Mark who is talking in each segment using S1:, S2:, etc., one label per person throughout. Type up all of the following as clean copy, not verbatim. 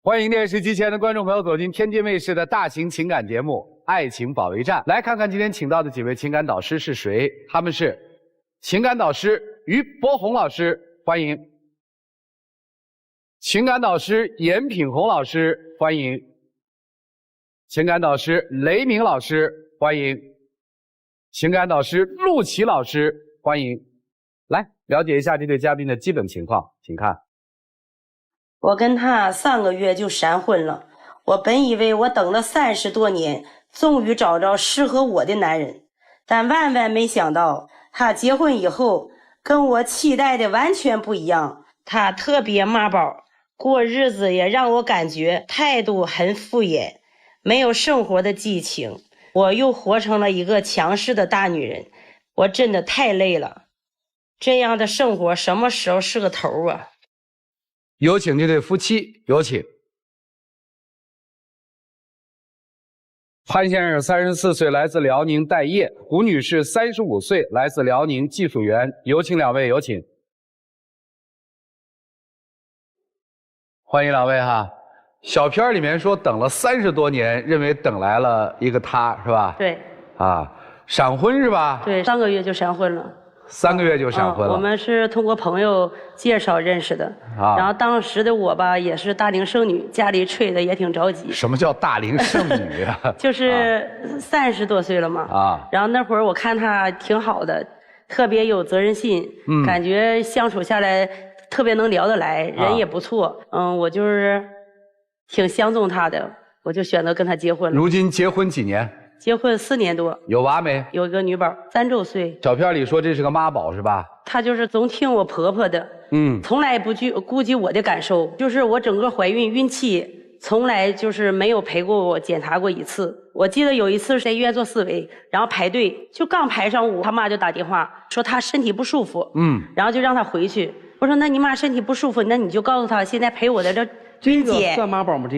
S1: 欢迎电视机前的观众朋友走进天津卫视的大型情感节目《爱情保卫战》，来看看今天请到的几位情感导师是谁？他们是情感导师于博宏老师，欢迎；情感导师严品红老师，欢迎；情感导师雷鸣老师，欢迎；情感导师陆琪老师，欢迎。来了解一下这对嘉宾的基本情况，请看。
S2: 我跟他3个月就闪婚了，我本以为我等了30多年，终于找着适合我的男人，但万万没想到，他结婚以后跟我期待的完全不一样。他特别妈宝，过日子也让我感觉态度很敷衍，没有生活的激情。我又活成了一个强势的大女人，我真的太累了。这样的生活什么时候是个头啊？
S1: 有请这对夫妻，有请。潘先生34岁，来自辽宁待业；胡女士35岁，来自辽宁，技术员。有请两位，有请。欢迎两位哈。小片里面说等了30多年，认为等来了一个他，是吧？
S2: 对。
S1: 啊，闪婚是吧？
S2: 对，3个月就闪婚了。
S1: 3个月就闪婚了。
S2: 我们是通过朋友介绍认识的，然后当时的我吧也是大龄剩女，家里催的也挺着急。
S1: 什么叫大龄剩女啊？
S2: 就是30多岁了嘛。啊。然后那会儿我看他挺好的，特别有责任心，感觉相处下来特别能聊得来，人也不错。我就是挺相中他的，我就选择跟他结婚了。
S1: 如今结婚几年？结婚
S2: 4年多。
S1: 有娃没？
S2: 有一个女宝，3周岁。
S1: 小片里说这是个妈宝是吧？
S2: 她就是总听我婆婆的，从来不去顾及我的感受。就是我整个怀孕孕期，从来就是没有陪过我检查过一次。我记得有一次是在医院做思维，然后排队，就刚排上午，他妈就打电话说她身体不舒服，然后就让她回去。我说那你妈身体不舒服，那你就告诉她现在陪我在这孕检。
S3: 这个算妈宝吗？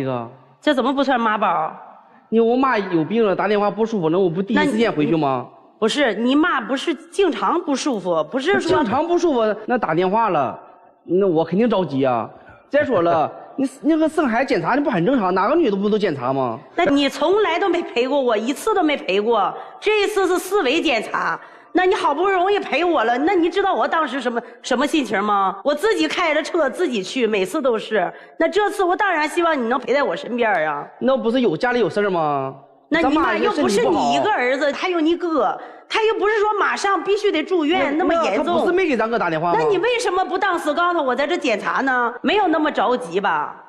S2: 这怎么不算妈宝？
S3: 你我妈有病了，打电话不舒服，那我不第一时间回去吗？
S2: 不是，你妈不是经常不舒服，不是说
S3: 经常不舒服，那打电话了，那我肯定着急啊。再说了，你那个生孩子检查，那不很正常？哪个女的不都检查吗？
S2: 那你从来都没陪过我，一次都没陪过，这一次是思维检查。那你好不容易陪我了，那你知道我当时什么心情吗？我自己开着车自己去，每次都是。那这次我当然希望你能陪在我身边啊。
S3: 那不是家里有事吗？
S2: 那你妈又不是你一个儿子，还有你哥，他又不是说马上必须得住院那么严重。
S3: 他不是没给咱哥打电话吗？
S2: 那你为什么不当时告诉我在这检查呢？没有那么着急吧？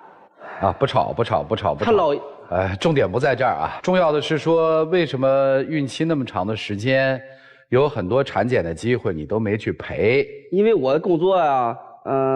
S1: 啊，不吵。他老，重点不在这儿啊，重要的是说为什么孕期那么长的时间。有很多产检的机会，你都没去陪，
S3: 因为我的工作啊，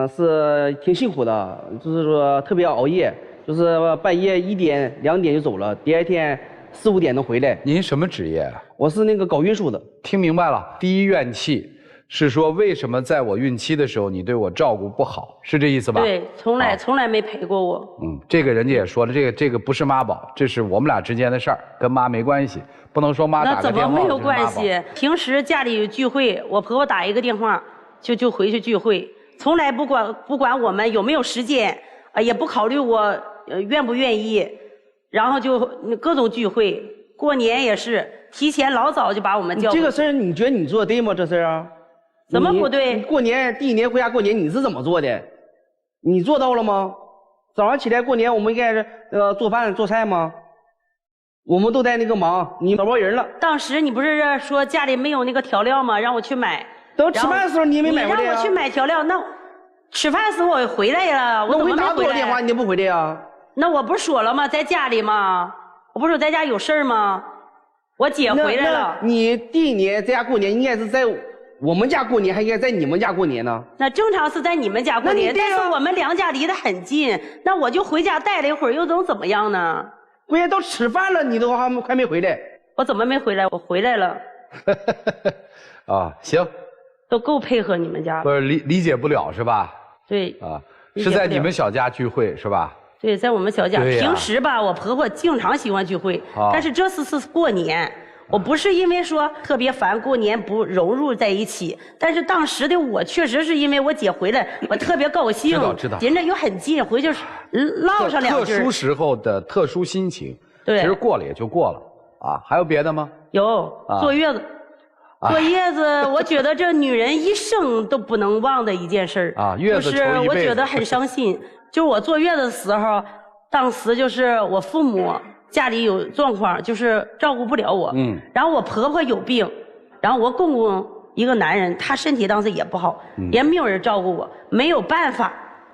S3: 是挺辛苦的，就是说特别熬夜，就是半夜1点2点就走了，第2天4、5点能回来。
S1: 您什么职业？
S3: 我是那个搞运输的。
S1: 听明白了，第一怨气是说为什么在我孕期的时候你对我照顾不好，是这意思吧？
S2: 对，从来没陪过我。
S1: 这个人家也说了，这个不是妈宝，这是我们俩之间的事儿，跟妈没关系。不能说妈打个电话。
S2: 那怎么没有关系？平时家里有聚会，我婆婆打一个电话就回去聚会，从来不管我们有没有时间，也不考虑我愿不愿意，然后就各种聚会，过年也是提前老早就把我们叫。
S3: 这个事儿你觉得你做的对吗？这事儿啊？
S2: 怎么不对？
S3: 你过年第1年回家过年你是怎么做的？你做到了吗？早上起来过年我们应该是做饭做菜吗？我们都在那个忙，你找不着人了。
S2: 当时你不是说家里没有那个调料吗？让我去买。
S3: 等吃饭的时候你也没买回来呀。
S2: 你让我去买调料，那吃饭时候我回来了，我怎么没回来？
S3: 那我给你打多少电话你也不回来呀？
S2: 那我不是说了吗？在家里吗？我不是说在家有事儿吗？我姐回来了。
S3: 你第1年在家过年应该是在我们家过年，还应该在你们家过年呢？
S2: 那正常是在你们家过年，但是我们2家离得很近，那我就回家待了一会儿，又能怎么样呢？
S3: 关键都吃饭了，你都还没回来。
S2: 我怎么没回来？我回来了。
S1: 啊，行。
S2: 都够配合你们家。
S1: 不是理解不了是吧？
S2: 对。
S1: 啊，是在你们小家聚会是吧？
S2: 对，在我们小家。平时吧，我婆婆经常喜欢聚会，但是这次是过年，我不是因为说特别烦过年不融入在一起，但是当时的我确实是因为我姐回来，我特别高兴，
S1: 知道，
S2: 人家又很近，回去唠上两句。
S1: 特殊时候的特殊心情，
S2: 对，
S1: 其实过了也就过了啊。还有别的吗？
S2: 有坐月子。坐月子，我觉得这女人一生都不能忘的一件事
S1: 啊，月子
S2: 就是我觉得很伤心。就我坐月子的时候，当时就是我父母家里有状况，就是照顾不了我。然后我婆婆有病，然后我公公一个男人，他身体当时也不好，也没有人照顾我，没有办法，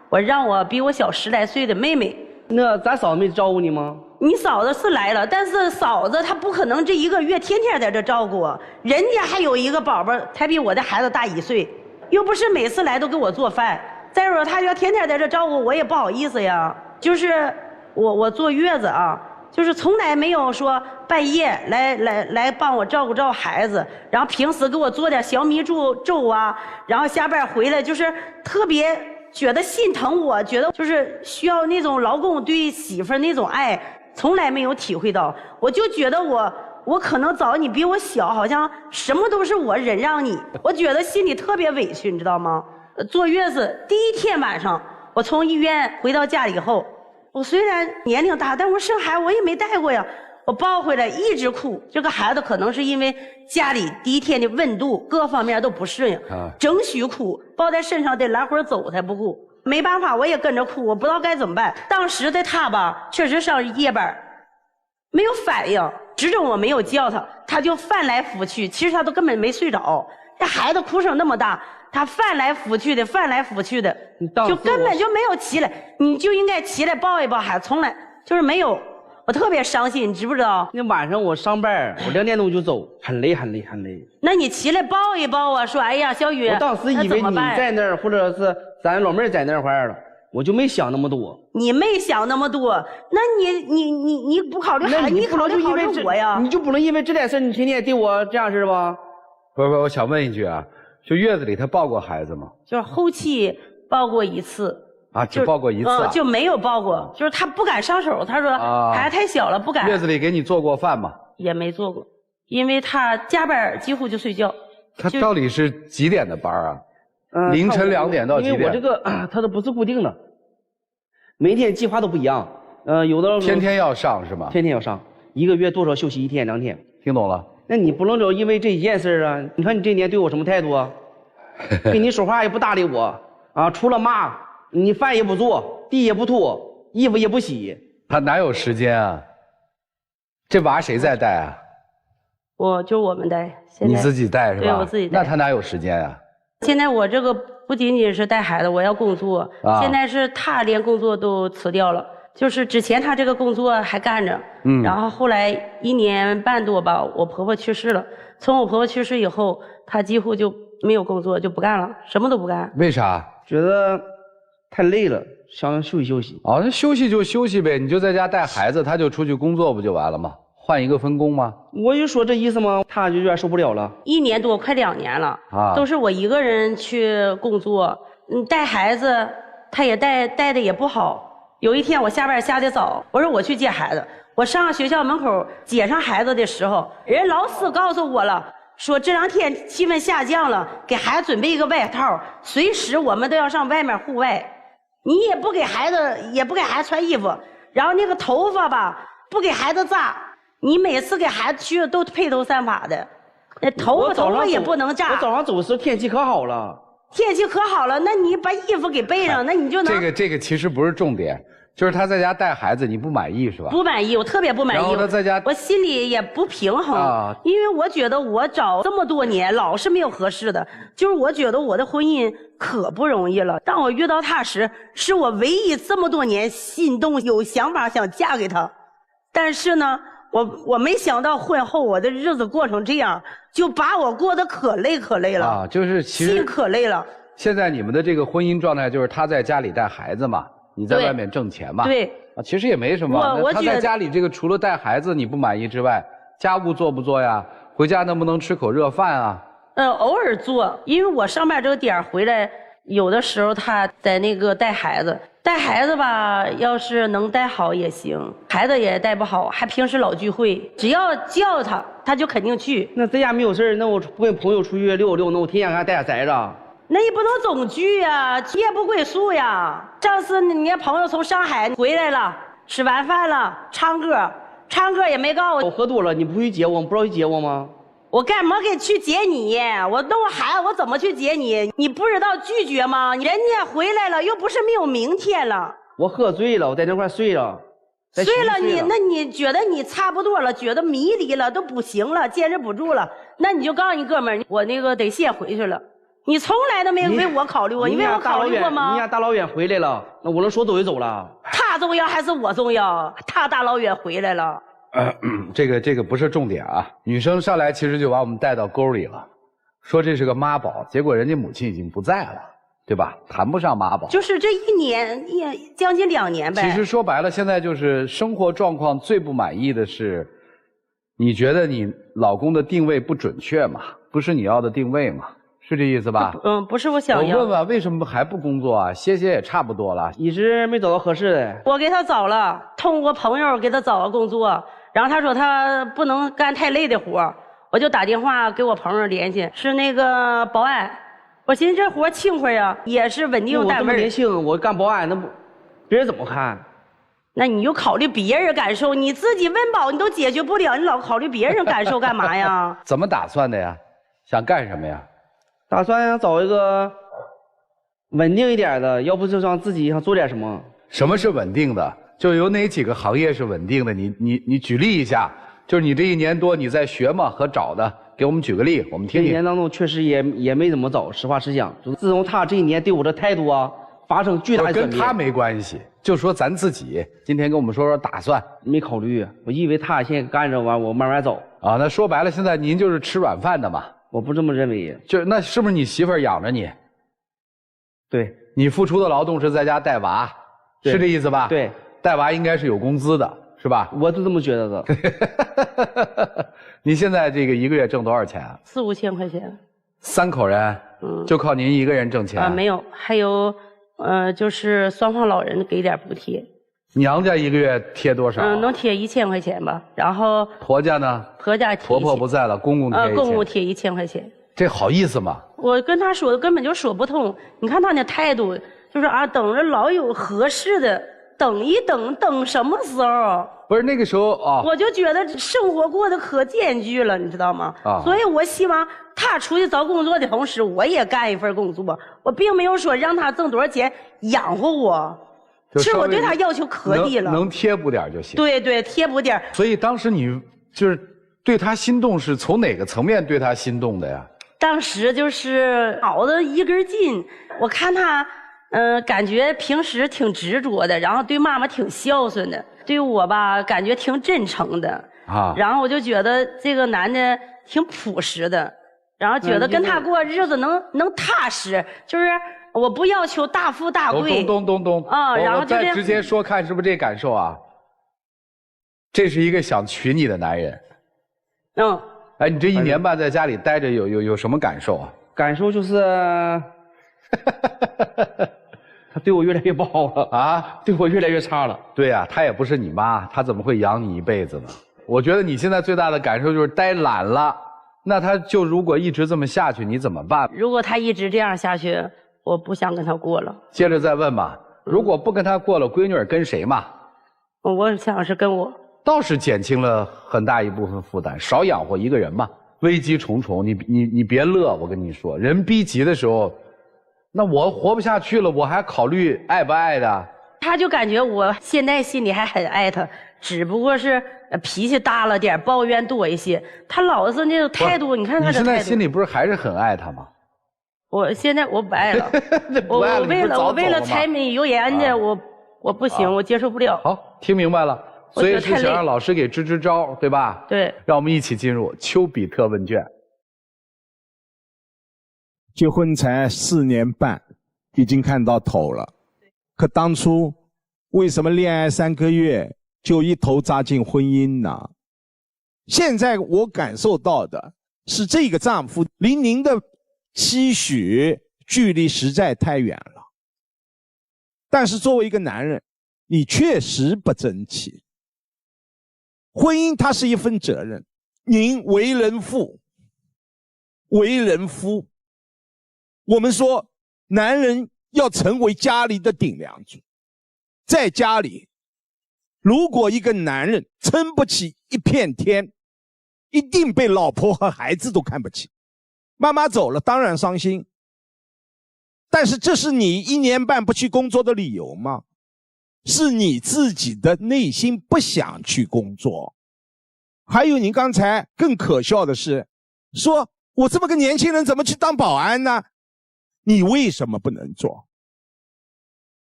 S2: 我让我比我小10来岁的妹妹。
S3: 那咱嫂子没照顾你吗？
S2: 你嫂子是来了，但是嫂子她不可能这1个月天天在这照顾我，人家还有一个宝宝，才比我的孩子大1岁，又不是每次来都给我做饭。再说她要天天在这照顾我，也不好意思呀。就是我坐月子啊，就是从来没有说半夜来帮我照顾孩子，然后平时给我做点小米粥啊，然后下班回来就是特别觉得心疼我，觉得就是需要那种老公对媳妇那种爱。从来没有体会到，我就觉得我可能早你比我小，好像什么都是我忍让你，我觉得心里特别委屈，你知道吗？坐月子第1天晚上，我从医院回到家以后，我虽然年龄大，但我生孩子我也没带过呀，我抱回来一直哭。这个孩子可能是因为家里第1天的温度各方面都不适应，整许哭，抱在身上得来回走才不哭。没办法，我也跟着哭，我不知道该怎么办。当时的他吧，确实上夜班，没有反应，指着我没有叫他，他就翻来覆去，其实他都根本没睡着。这孩子哭声那么大，他翻来覆去的，就根本就没有起来。你就应该起来抱一抱孩子，从来就是没有。我特别伤心，你知不知道？
S3: 那晚上我上班，我2点钟就走，很累。
S2: 那你起来抱一抱啊，说哎呀，小雨，
S3: 我当时以为你在那儿，或者是咱老妹儿在那块儿了，我就没想那么多。
S2: 你没想那么多，那你不考虑孩子，你考虑我呀？
S3: 你就不能因为这点事你天天对我这样式的吧？
S1: 不，我想问一句啊，就月子里他抱过孩子吗？
S2: 就是后期抱过1次。
S1: 啊，只抱过1次
S2: 就没有抱过，就是他不敢上手，他说孩子太小了不敢。
S1: 月子里给你做过饭吗？
S2: 也没做过，因为他加班几乎就睡觉。
S1: 他到底是几点的班啊？凌晨2点到几点？
S3: 因为我这个他都不是固定的，每天计划都不一样。有的
S1: 天天要上是吗？
S3: 天天要上，1个月多少休息1天2天。
S1: 听懂了？
S3: 那你不能就因为这一件事啊？你看你这年对我什么态度啊？跟你说话也不搭理我啊，除了骂。你饭也不做，地也不拖，衣服也不洗，
S1: 他哪有时间啊？这娃谁在带啊？
S2: 我们带，
S1: 你自己带是吧？
S2: 对，我自己带。
S1: 那他哪有时间啊？
S2: 现在我这个不仅仅是带孩子，我要工作。现在是他连工作都辞掉了，就是之前他这个工作还干着，然后后来1年半多吧，我婆婆去世了。从我婆婆去世以后，他几乎就没有工作，就不干了，什么都不干。
S1: 为啥？
S3: 觉得太累了，想休息休息。
S1: 哦，那休息就休息呗，你就在家带孩子，他就出去工作不就完了吗？换一个分工吗？
S3: 我就说这意思吗？他就有点受不了了。
S2: 1年多，快2年了啊，都是我一个人去工作。带孩子，他也带的也不好。有一天我下班下的早，我说我去接孩子。我上学校门口接上孩子的时候，人老师告诉我了。说这2天气温下降了，给孩子准备一个外套，随时我们都要上外面户外。你也不给孩子穿衣服，然后那个头发吧，不给孩子扎。你每次给孩子去都披头散发的，那头发也不能扎。
S3: 我早上走时天气可好了，
S2: 那你把衣服给备上，那你就能。
S1: 这个其实不是重点。就是他在家带孩子，你不满意是吧？
S2: 不满意，我特别不满意。
S1: 然后他在家，
S2: 我心里也不平衡因为我觉得我找这么多年，老是没有合适的。就是我觉得我的婚姻可不容易了。当我遇到他时，是我唯一这么多年心动、有想法想嫁给他。但是呢，我没想到婚后我的日子过成这样，就把我过得可累了啊！
S1: 就是其实
S2: 心可累了。
S1: 现在你们的这个婚姻状态，就是他在家里带孩子嘛。你在外面挣钱嘛？
S2: 对
S1: 啊，其实也没什么。他在家里这个除了带孩子你不满意之外，家务做不做呀？回家能不能吃口热饭啊？
S2: 偶尔做，因为我上班这个点回来，有的时候他在那个带孩子，带孩子吧，要是能带好也行，孩子也带不好，还平时老聚会，只要叫他，他就肯定去。
S3: 那在家没有事儿，那我不跟朋友出去溜溜，那我天天给他带崽子。
S2: 那你不能总聚呀，夜不归宿呀。上次你那朋友从上海回来了，吃完饭了，唱歌也没告诉
S3: 我喝多了，你不去接我，不知道去接我吗？
S2: 我干嘛给去接你？我弄孩子，我怎么去接你？你不知道拒绝吗？人家回来了，又不是没有明天了。
S3: 我喝醉了，我在那块睡了。
S2: 睡了你觉得你差不多了，觉得迷离了，都不行了，坚持不住了，那你就告诉你哥们儿，我那个得先回去了。你从来都没为我考虑过，你为我考虑过吗？
S3: 你家大老远回来了，那我能说走就走了？
S2: 他重要还是我重要？他大老远回来了。
S1: 这个不是重点啊。女生上来其实就把我们带到沟里了，说这是个妈宝，结果人家母亲已经不在了，对吧？谈不上妈宝。
S2: 就是这1年将近2年呗。
S1: 其实说白了，现在就是生活状况最不满意的是，你觉得你老公的定位不准确嘛？不是你要的定位嘛？是这意思吧？
S2: 不是我想要。
S1: 我问问为什么还不工作啊？歇歇也差不多了。
S3: 一直没找到合适的。
S2: 我给他找了，通过朋友给他找个工作，然后他说他不能干太累的活，我就打电话给我朋友联系，是那个保安。我寻思这活轻快呀，也是稳定单位。
S3: 我这么年轻，我干保安，那不别人怎么看？
S2: 那你就考虑别人感受，你自己温饱你都解决不了，你老考虑别人感受干嘛呀？
S1: 怎么打算的呀？想干什么呀？
S3: 打算想找一个稳定一点的，要不就让自己想做点什么。
S1: 什么是稳定的？就有哪几个行业是稳定的？你举例一下，就是你这1年多你在学嘛和找的，给我们举个例，我们听听。
S3: 这1年当中确实也没怎么找，实话实讲。自从他这1年对我的态度啊，发生巨大的转变。
S1: 跟他没关系，就说咱自己。今天跟我们说说打算。
S3: 没考虑，我以为他先干着完，我慢慢找。
S1: 啊，那说白了，现在您就是吃软饭的嘛。
S3: 我不这么认为。
S1: 那是不是你媳妇儿养着你？
S3: 对，你
S1: 付出的劳动是在家带娃，是这意思吧？
S3: 对，
S1: 带娃应该是有工资的，是吧？
S3: 我就这么觉得的。
S1: 你现在这个1个月挣多少钱啊
S2: ？4、5千块钱。
S1: 3口人，就靠您1个人挣钱啊？
S2: 没有，还有，就是双方老人给点补贴。
S1: 娘家1个月贴多少？
S2: 能贴1000块钱吧。然后
S1: 婆家呢？婆婆不在了，公公贴1000。
S2: 公公贴1000块钱。
S1: 这好意思吗？
S2: 我跟他说根本就说不通。你看他那态度，就是啊，等着老有合适的，等一等，等什么时候？
S1: 不是那个时候啊，
S2: 我就觉得生活过得可艰巨了，你知道吗？啊，所以我希望他出去找工作的同时，我也干一份工作。我并没有说让他挣多少钱养活我。其实我对他要求可低了，
S1: 能贴补点就行。
S2: 对对，贴补点。
S1: 所以当时你就是对他心动，是从哪个层面对他心动的呀？
S2: 当时就是脑子一根筋，我看他，感觉平时挺执着的，然后对妈妈挺孝顺的，对我吧感觉挺真诚的啊。然后我就觉得这个男的挺朴实的，然后觉得跟他过日子能踏实，就是。我不要求大富大贵，
S1: 懂
S2: 啊，然后就
S1: 再直接说，看是不是这感受啊？这是一个想娶你的男人。哎，你这1年半在家里待着，有什么感受啊？
S3: 感受就是，他对我越来越不好了啊，对我越来越差了。
S1: 对呀，他也不是你妈，他怎么会养你一辈子呢？我觉得你现在最大的感受就是待懒了。那他就如果一直这么下去，你怎么办？
S2: 如果他一直这样下去。我不想跟他过了。
S1: 接着再问吧，如果不跟他过了，闺女儿跟谁嘛？
S2: 我想是跟我。
S1: 倒是减轻了很大一部分负担，少养活1个人嘛。危机重重，你别乐，我跟你说，人逼急的时候，那我活不下去了，我还考虑爱不爱的。
S2: 他就感觉我现在心里还很爱他，只不过是脾气大了点，抱怨多一些。他老是那种态度，你看他的态度。
S1: 你现在心里不是还是很爱他吗？
S2: 我现在我不爱了，我为了柴米油盐的，我不行，我接受不了。
S1: 好，听明白了，所以是想让老师给支招，对吧？
S2: 对，
S1: 让我们一起进入丘比特问卷。
S4: 结婚才4年半，已经看到头了。可当初为什么恋爱3个月就一头扎进婚姻呢？现在我感受到的是，这个丈夫离您的期许距离实在太远了。但是作为一个男人，你确实不争气。婚姻它是一份责任，您为人父，为人夫，我们说男人要成为家里的顶梁柱。在家里，如果一个男人撑不起一片天，一定被老婆和孩子都看不起。妈妈走了，当然伤心，但是这是你1年半不去工作的理由吗？是你自己的内心不想去工作。还有您刚才更可笑的是，说我这么个年轻人怎么去当保安呢？你为什么不能做？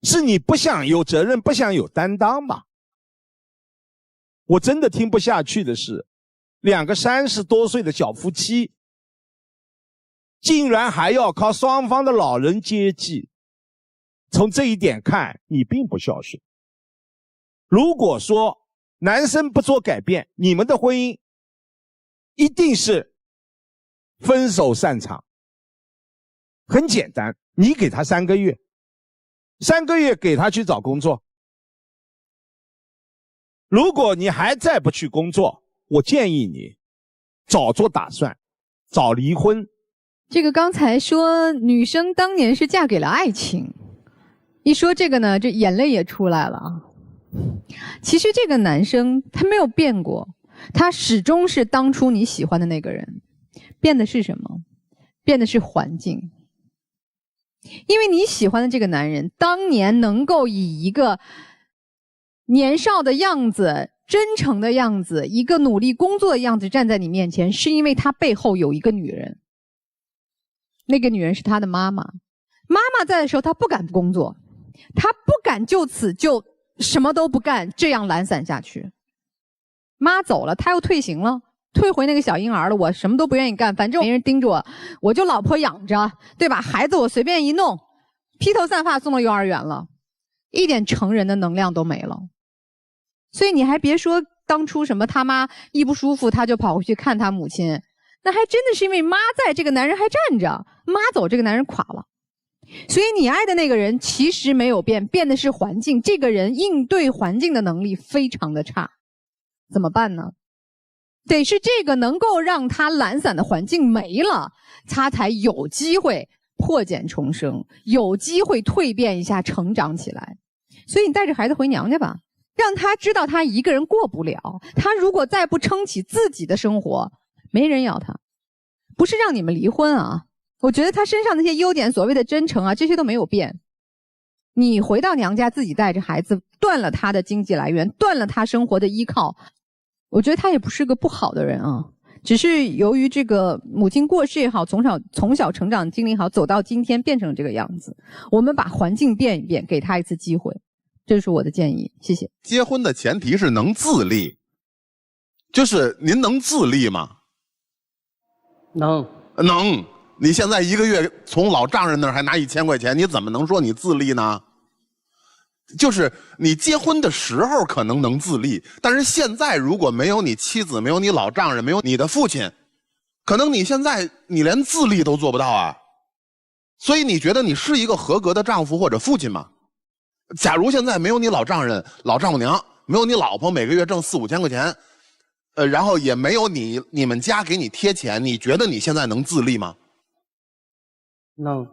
S4: 是你不想有责任，不想有担当吗？我真的听不下去的是，2个30多岁的小夫妻竟然还要靠双方的老人接济。从这一点看，你并不孝顺。如果说男生不做改变，你们的婚姻一定是分手散场。很简单，你给他3个月，3个月给他去找工作。如果你还再不去工作，我建议你早做打算，早离婚。
S5: 这个刚才说女生当年是嫁给了爱情，一说这个呢，这眼泪也出来了啊。其实这个男生他没有变过，他始终是当初你喜欢的那个人。变的是什么？变的是环境。因为你喜欢的这个男人当年能够以一个年少的样子、真诚的样子、一个努力工作的样子站在你面前，是因为他背后有一个女人。那个女人是他的妈妈。妈妈在的时候，他不敢工作，他不敢就此就什么都不干，这样懒散下去。妈走了，他又退行了，退回那个小婴儿了。我什么都不愿意干，反正没人盯着我，我就老婆养着，对吧？孩子我随便一弄，披头散发送到幼儿园了，一点成人的能量都没了。所以你还别说当初什么他妈一不舒服他就跑回去看他母亲，那还真的是因为妈在，这个男人还站着，妈走这个男人垮了。所以你爱的那个人其实没有变，变的是环境。这个人应对环境的能力非常的差，怎么办呢？得是这个能够让他懒散的环境没了，他才有机会破茧重生，有机会蜕变一下，成长起来。所以你带着孩子回娘家吧，让他知道他一个人过不了，他如果再不撑起自己的生活，没人要他。不是让你们离婚啊，我觉得他身上那些优点，所谓的真诚啊，这些都没有变。你回到娘家自己带着孩子，断了他的经济来源，断了他生活的依靠，我觉得他也不是个不好的人啊，只是由于这个母亲过世也好，从小成长经历好，走到今天变成这个样子。我们把环境变一变，给他一次机会，这是我的建议。谢谢。
S6: 结婚的前提是能自立，就是您能自立吗？
S3: 能。
S6: 你现在1个月从老丈人那儿还拿1000块钱，你怎么能说你自立呢？就是你结婚的时候可能自立，但是现在如果没有你妻子，没有你老丈人，没有你的父亲，可能你现在你连自立都做不到啊。所以你觉得你是一个合格的丈夫或者父亲吗？假如现在没有你老丈人、老丈母娘，没有你老婆每个月挣4、5千块钱，然后也没有你们家给你贴钱，你觉得你现在能自立吗？
S3: 能。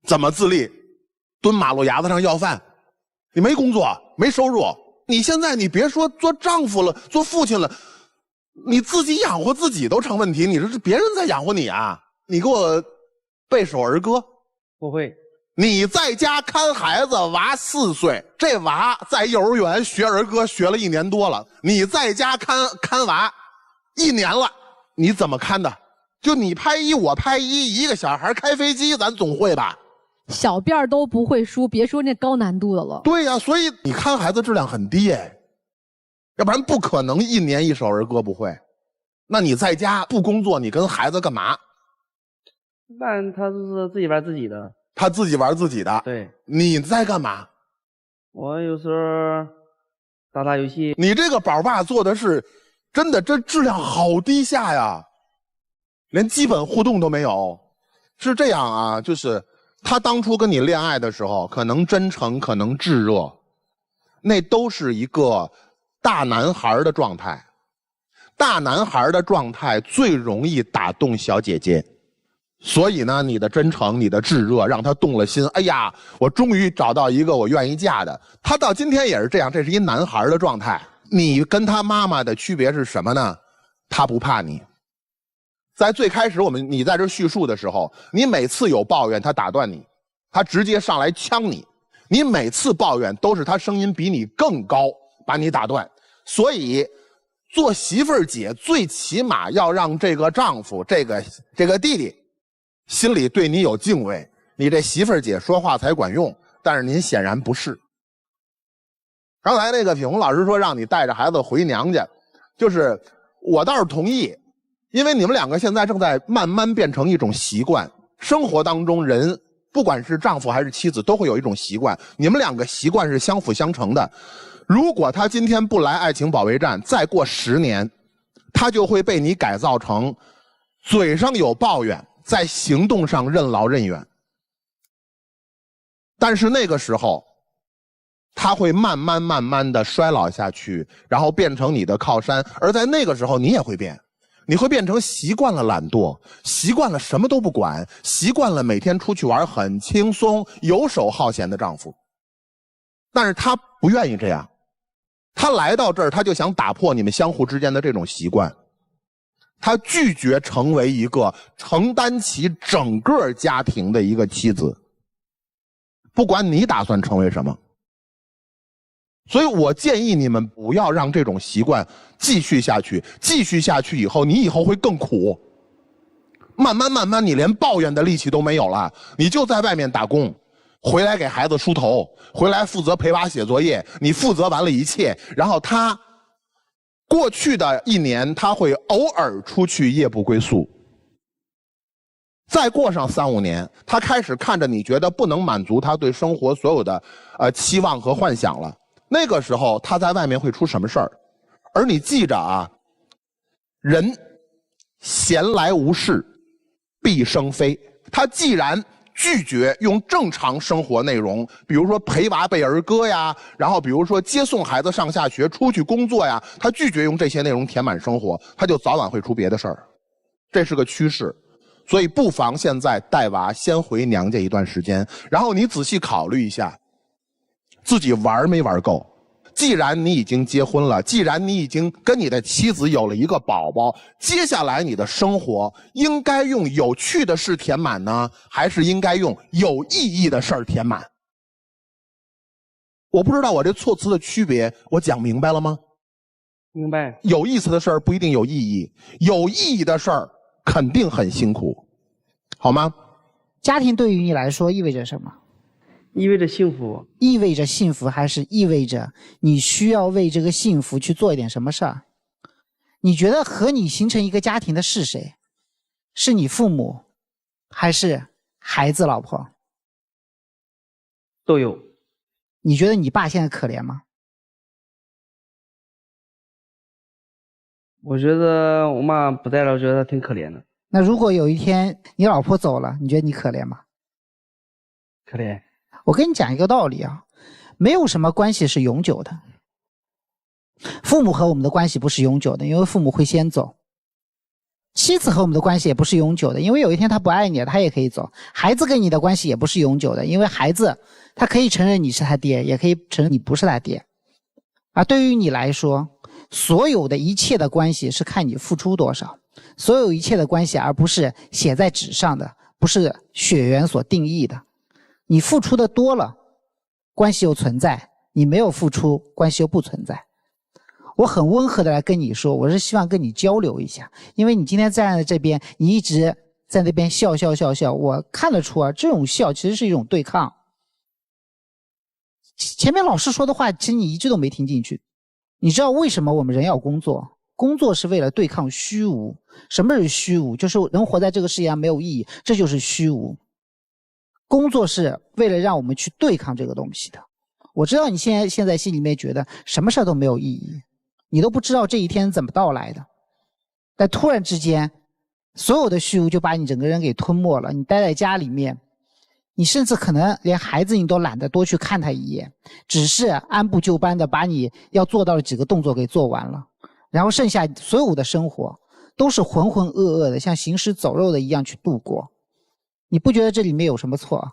S6: 怎么自立？蹲马路牙子上要饭？你没工作，没收入，你现在你别说做丈夫了，做父亲了，你自己养活自己都成问题，你这是别人在养活你啊？你给我背首儿歌。
S3: 不会。
S6: 你在家看孩子，娃4岁，这娃在幼儿园学儿歌学了1年多了，你在家看娃1年了，你怎么看的？就你拍1我拍1，一个小孩开飞机咱总会吧？
S5: 小辫都不会梳，别说那高难度的了。
S6: 对呀，所以你看孩子质量很低哎，要不然不可能1年1首儿歌不会。那你在家不工作，你跟孩子干嘛？
S3: 但他是自己玩自己的。
S6: 他自己玩自己的。
S3: 对。
S6: 你在干嘛？
S3: 我有时候打游戏。
S6: 你这个宝爸做的是真的，这质量好低下呀，连基本互动都没有。是这样啊，就是他当初跟你恋爱的时候，可能真诚，可能炙热，那都是一个大男孩的状态。大男孩的状态最容易打动小姐姐，所以呢，你的真诚，你的炙热，让他动了心。哎呀，我终于找到一个我愿意嫁的。他到今天也是这样，这是一男孩的状态。你跟他妈妈的区别是什么呢？他不怕你。在最开始你在这叙述的时候，你每次有抱怨，他打断你，他直接上来呛你。你每次抱怨都是他声音比你更高，把你打断。所以做媳妇儿姐最起码要让这个丈夫这个弟弟心里对你有敬畏，你这媳妇儿姐说话才管用。但是您显然不是。刚才那个品红老师说让你带着孩子回娘家，就是我倒是同意，因为你们两个现在正在慢慢变成一种习惯。生活当中人不管是丈夫还是妻子都会有一种习惯，你们两个习惯是相辅相成的。如果他今天不来爱情保卫战，再过10年，他就会被你改造成嘴上有抱怨，在行动上任劳任怨。但是那个时候他会慢慢的衰老下去，然后变成你的靠山。而在那个时候你也会变，你会变成习惯了懒惰，习惯了什么都不管，习惯了每天出去玩很轻松游手好闲的丈夫。但是他不愿意这样，他来到这儿他就想打破你们相互之间的这种习惯。他拒绝成为一个承担起整个家庭的一个妻子，不管你打算成为什么。所以我建议你们不要让这种习惯继续下去，继续下去以后，你以后会更苦。慢慢你连抱怨的力气都没有了，你就在外面打工，回来给孩子梳头，回来负责陪娃写作业，你负责完了一切。然后他过去的1年他会偶尔出去夜不归宿，再过上3、5年，他开始看着你觉得不能满足他对生活所有的期望和幻想了。那个时候他在外面会出什么事儿？而你记着啊，人闲来无事必生非。他既然拒绝用正常生活内容，比如说陪娃背儿歌呀，然后比如说接送孩子上下学、出去工作呀，他拒绝用这些内容填满生活，他就早晚会出别的事儿。这是个趋势。所以不妨现在带娃先回娘家一段时间，然后你仔细考虑一下自己玩没玩够。既然你已经结婚了，既然你已经跟你的妻子有了一个宝宝，接下来你的生活应该用有趣的事填满呢，还是应该用有意义的事儿填满？我不知道我这措辞的区别，我讲明白了吗？
S3: 明白。
S6: 有意思的事儿不一定有意义，有意义的事儿肯定很辛苦，好吗？
S7: 家庭对于你来说意味着什么？
S3: 意味着幸福。
S7: 意味着幸福，还是意味着你需要为这个幸福去做一点什么事儿？你觉得和你形成一个家庭的是谁？是你父母，还是孩子、老婆？
S3: 都有。
S7: 你觉得你爸现在可怜吗？
S3: 我觉得我妈不在了，我觉得她挺可怜的。
S7: 那如果有一天你老婆走了，你觉得你可怜吗？
S3: 可怜。
S7: 我跟你讲一个道理啊，没有什么关系是永久的。父母和我们的关系不是永久的，因为父母会先走。妻子和我们的关系也不是永久的，因为有一天他不爱你了，他也可以走。孩子跟你的关系也不是永久的，因为孩子他可以承认你是他爹，也可以承认你不是他爹。而对于你来说，所有的一切的关系是看你付出多少，所有一切的关系而不是写在纸上的，不是血缘所定义的。你付出的多了，关系又存在；你没有付出，关系又不存在。我很温和的来跟你说，我是希望跟你交流一下，因为你今天站在这边，你一直在那边笑，我看得出啊，这种笑其实是一种对抗。前面老师说的话，其实你一句都没听进去。你知道为什么我们人要工作？工作是为了对抗虚无。什么是虚无？就是人活在这个世界上没有意义，这就是虚无。工作是为了让我们去对抗这个东西的。我知道你现在心里面觉得什么事都没有意义，你都不知道这一天怎么到来的，但突然之间所有的虚无就把你整个人给吞没了。你待在家里面，你甚至可能连孩子你都懒得多去看他一眼，只是按部就班的把你要做到的几个动作给做完了，然后剩下所有的生活都是浑浑噩噩的，像行尸走肉的一样去度过。你不觉得这里面有什么错？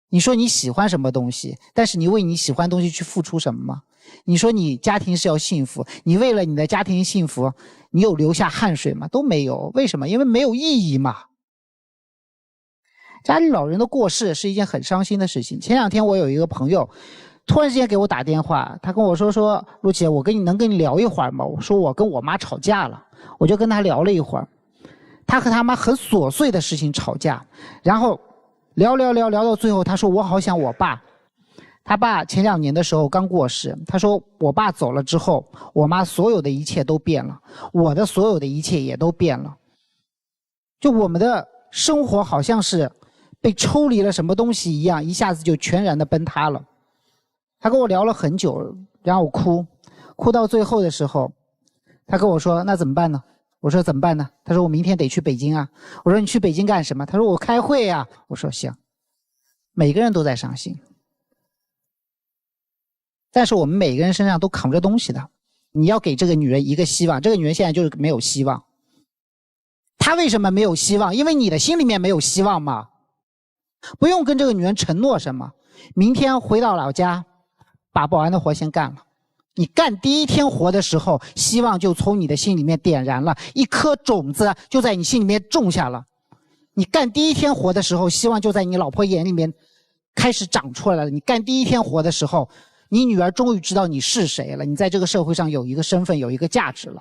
S7: 你说你喜欢什么东西，但是你为你喜欢的东西去付出什么吗？你说你家庭是要幸福，你为了你的家庭幸福，你有流下汗水吗？都没有。为什么？因为没有意义嘛。家里老人的过世是一件很伤心的事情。前2天我有一个朋友突然之间给我打电话，他跟我说陆姐，我能跟你聊一会儿吗？我说我跟我妈吵架了，我就跟他聊了一会儿。他和他妈很琐碎的事情吵架，然后聊到最后，他说我好想我爸。他爸前2年的时候刚过世，他说我爸走了之后，我妈所有的一切都变了，我的所有的一切也都变了。就我们的生活好像是被抽离了什么东西一样，一下子就全然的崩塌了。他跟我聊了很久，然后我哭到最后的时候，他跟我说那怎么办呢？我说怎么办呢？他说我明天得去北京啊。我说你去北京干什么？他说我开会啊。我说行。每个人都在伤心，但是我们每个人身上都扛着东西的。你要给这个女人一个希望，这个女人现在就是没有希望。她为什么没有希望？因为你的心里面没有希望嘛。不用跟这个女人承诺什么，明天回到老家把保安的活先干了。你干第一天活的时候，希望就从你的心里面点燃了，一颗种子就在你心里面种下了。你干第一天活的时候，希望就在你老婆眼里面开始长出来了。你干第一天活的时候，你女儿终于知道你是谁了，你在这个社会上有一个身份，有一个价值了。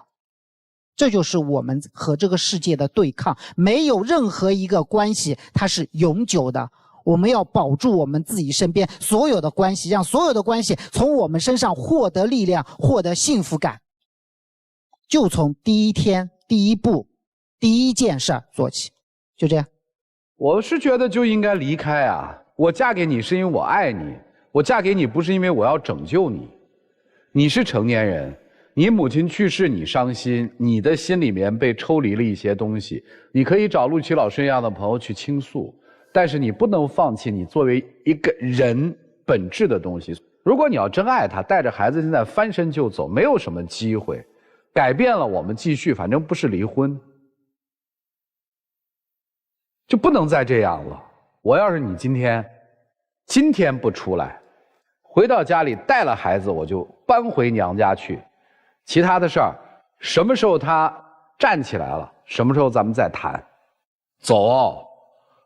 S7: 这就是我们和这个世界的对抗，没有任何一个关系它是永久的。我们要保住我们自己身边所有的关系，让所有的关系从我们身上获得力量，获得幸福感。就从第一天、第一步、第一件事做起，就这样。
S1: 我是觉得就应该离开啊！我嫁给你是因为我爱你，我嫁给你不是因为我要拯救你。你是成年人，你母亲去世你伤心，你的心里面被抽离了一些东西，你可以找陆琪老师一样的朋友去倾诉，但是你不能放弃你作为一个人本质的东西。如果你要真爱他，带着孩子现在翻身就走，没有什么机会。改变了我们继续，反正不是离婚。就不能再这样了。我要是你今天不出来，回到家里带了孩子，我就搬回娘家去。其他的事儿，什么时候他站起来了，什么时候咱们再谈。走哦，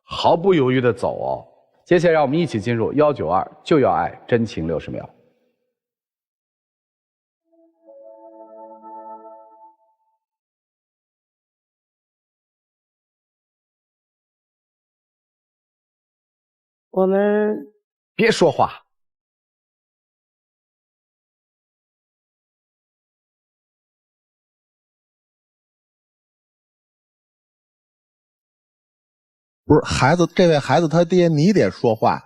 S1: 毫不犹豫的走哦。接下来让我们一起进入192就要爱真情60秒。
S2: 我们
S1: 别说话。
S6: 不是孩子，这位孩子他爹，你得说话。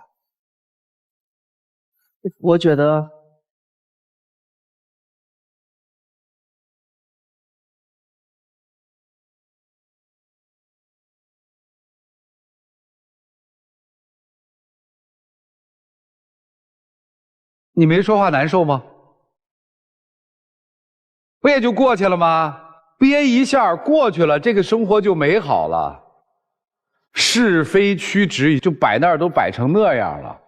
S3: 我觉得
S1: 你没说话难受吗？不也就过去了吗？憋一下过去了，这个生活就美好了。是非曲直就摆那儿都摆成那样了，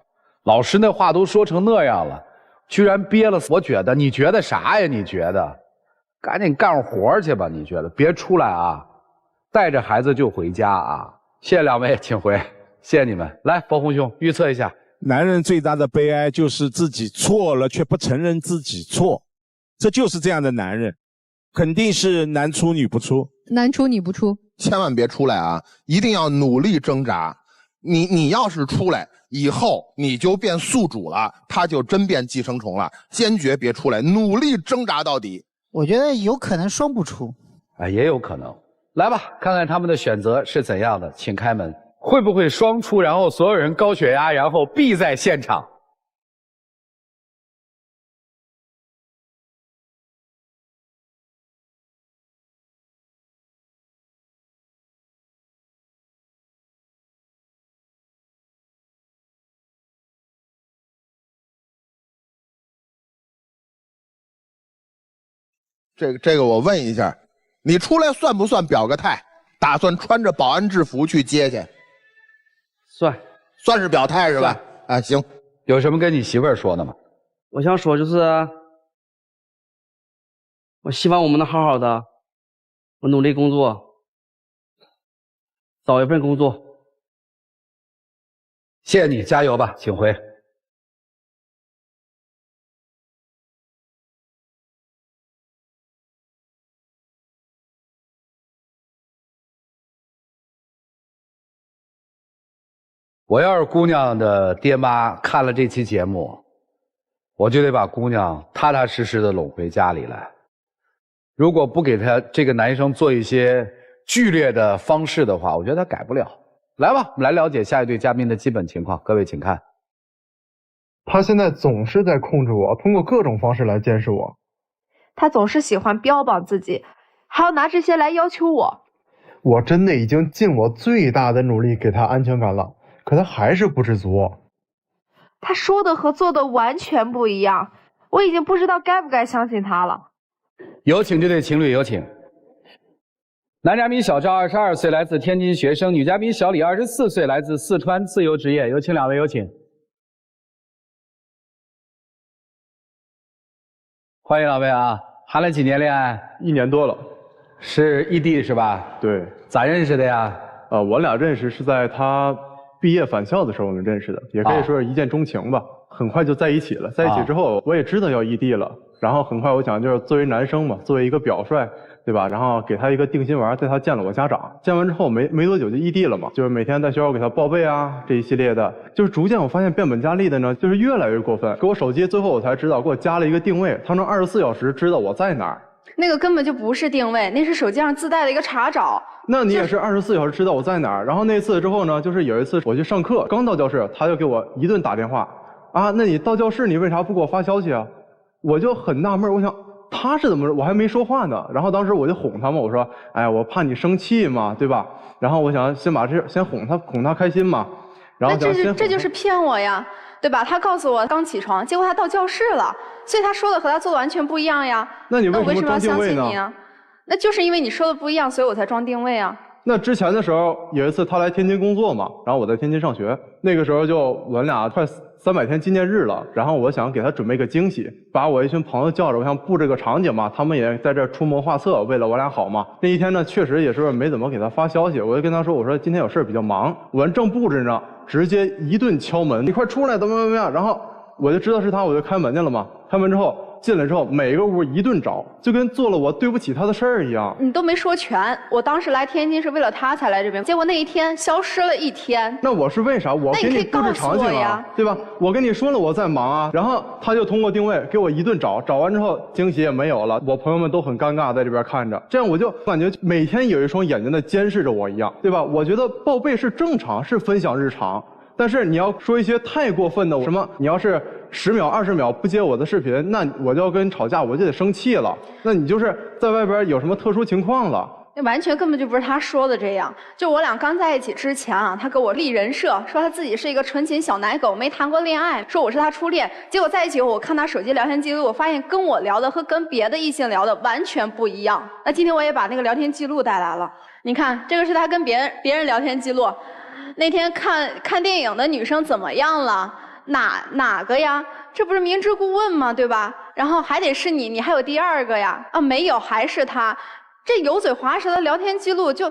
S1: 老师那话都说成那样了，居然憋了。我觉得，你觉得啥呀？你觉得？赶紧干活去吧！你觉得？别出来啊！带着孩子就回家啊！谢谢两位，请回。谢谢你们。来，包红兄预测一下。
S4: 男人最大的悲哀就是自己错了，却不承认自己错，这就是这样的男人，肯定是男出女不出。
S5: 男出女不出，
S6: 千万别出来啊！一定要努力挣扎。你要是出来以后，你就变宿主了，他就真变寄生虫了。坚决别出来，努力挣扎到底。
S7: 我觉得有可能双不出。
S1: 也有可能。来吧，看看他们的选择是怎样的，请开门。会不会双出，然后所有人高血压，然后毙在现场？
S6: 这个我问一下，你出来算不算表个态？打算穿着保安制服去接去？算是表态是吧？啊，行。
S1: 有什么跟你媳妇儿说的吗？
S3: 我想说就是，我希望我们能好好的，我努力工作，找一份工作。
S1: 谢谢你，加油吧，请回。我要是姑娘的爹妈看了这期节目，我就得把姑娘踏踏实实的拢回家里来。如果不给他这个男生做一些剧烈的方式的话，我觉得他改不了。来吧，我们来了解下一对嘉宾的基本情况。各位请看。
S8: 他现在总是在控制我，通过各种方式来监视我。
S9: 他总是喜欢标榜自己，还要拿这些来要求我。
S8: 我真的已经尽我最大的努力给他安全感了，可他还是不知足。
S9: 他说的和做的完全不一样，我已经不知道该不该相信他了。
S1: 有请这对情侣，有请。男嘉宾小赵22岁，来自天津学生；女嘉宾小李24岁，来自四川自由职业。有请两位，有请。欢迎两位啊！谈了几年恋爱
S8: ？1年多了。
S1: 是异地是吧？
S8: 对。
S1: 咋认识的呀？
S8: 我俩认识是在他毕业返校的时候我们认识的，也可以说是一见钟情吧。很快就在一起了。在一起之后，我也知道要异地了，然后很快我想就是作为男生嘛，作为一个表率，对吧？然后给他一个定心丸，带他见了我家长。见完之后没多久就异地了嘛，就是每天在学校给他报备啊，这一系列的，就是逐渐我发现变本加厉的呢，就是越来越过分。给我手机，最后我才知道给我加了一个定位，他能24小时知道我在哪儿。
S9: 那个根本就不是定位，那是手机上自带的一个查找。
S8: 那你也是24小时知道我在哪儿。然后那次之后呢，就是有一次我去上课，刚到教室，他就给我一顿打电话啊，那你到教室你为啥不给我发消息啊？我就很纳闷，我想他是怎么，我还没说话呢。然后当时我就哄他嘛，我说，哎，我怕你生气嘛，对吧？然后我想先哄他开心嘛。然后
S9: 这就是骗我呀，对吧？他告诉我刚起床，结果他到教室了，所以他说的和他做的完全不一样呀。
S8: 那你为什么装定位呢？
S9: 那我为什么要相信你啊？那就是因为你说的不一样，所以我才装定位啊。
S8: 那之前的时候有一次他来天津工作嘛，然后我在天津上学，那个时候就我们俩快300天纪念日了，然后我想给他准备个惊喜，把我一群朋友叫着，我想布这个场景嘛，他们也在这出谋划策，为了我俩好嘛。那一天呢，确实也是没怎么给他发消息，我就跟他说，我说今天有事比较忙，我们正布置呢，直接一顿敲门，你快出来，怎么样？然后我就知道是他，我就开门去了嘛。开门之后进来之后，每个屋一顿找，就跟做了我对不起他的事儿一样。
S9: 你都没说全，我当时来天津是为了他才来这边，结果那一天消失了1天。
S8: 那我是为啥？我给你布置场景啊，对吧？我跟你说了我在忙啊，然后他就通过定位给我一顿找，找完之后惊喜也没有了，我朋友们都很尴尬在这边看着，这样我就感觉每天有一双眼睛在监视着我一样，对吧？我觉得报备是正常，是分享日常。但是你要说一些太过分的，什么你要是10秒20秒不接我的视频，那我就要跟你吵架，我就得生气了。那你就是在外边有什么特殊情况了？
S9: 那完全根本就不是他说的这样。就我俩刚在一起之前啊，他给我立人设，说他自己是一个纯情小奶狗，没谈过恋爱，说我是他初恋。结果在一起后，我看他手机聊天记录，我发现跟我聊的和跟别的异性聊的完全不一样。那今天我也把那个聊天记录带来了，你看，这个是他跟别人聊天记录。那天看电影的女生怎么样了？哪个呀？这不是明知故问吗？对吧？然后还得是你还有第2个呀？啊，没有，还是他。这油嘴滑舌的聊天记录就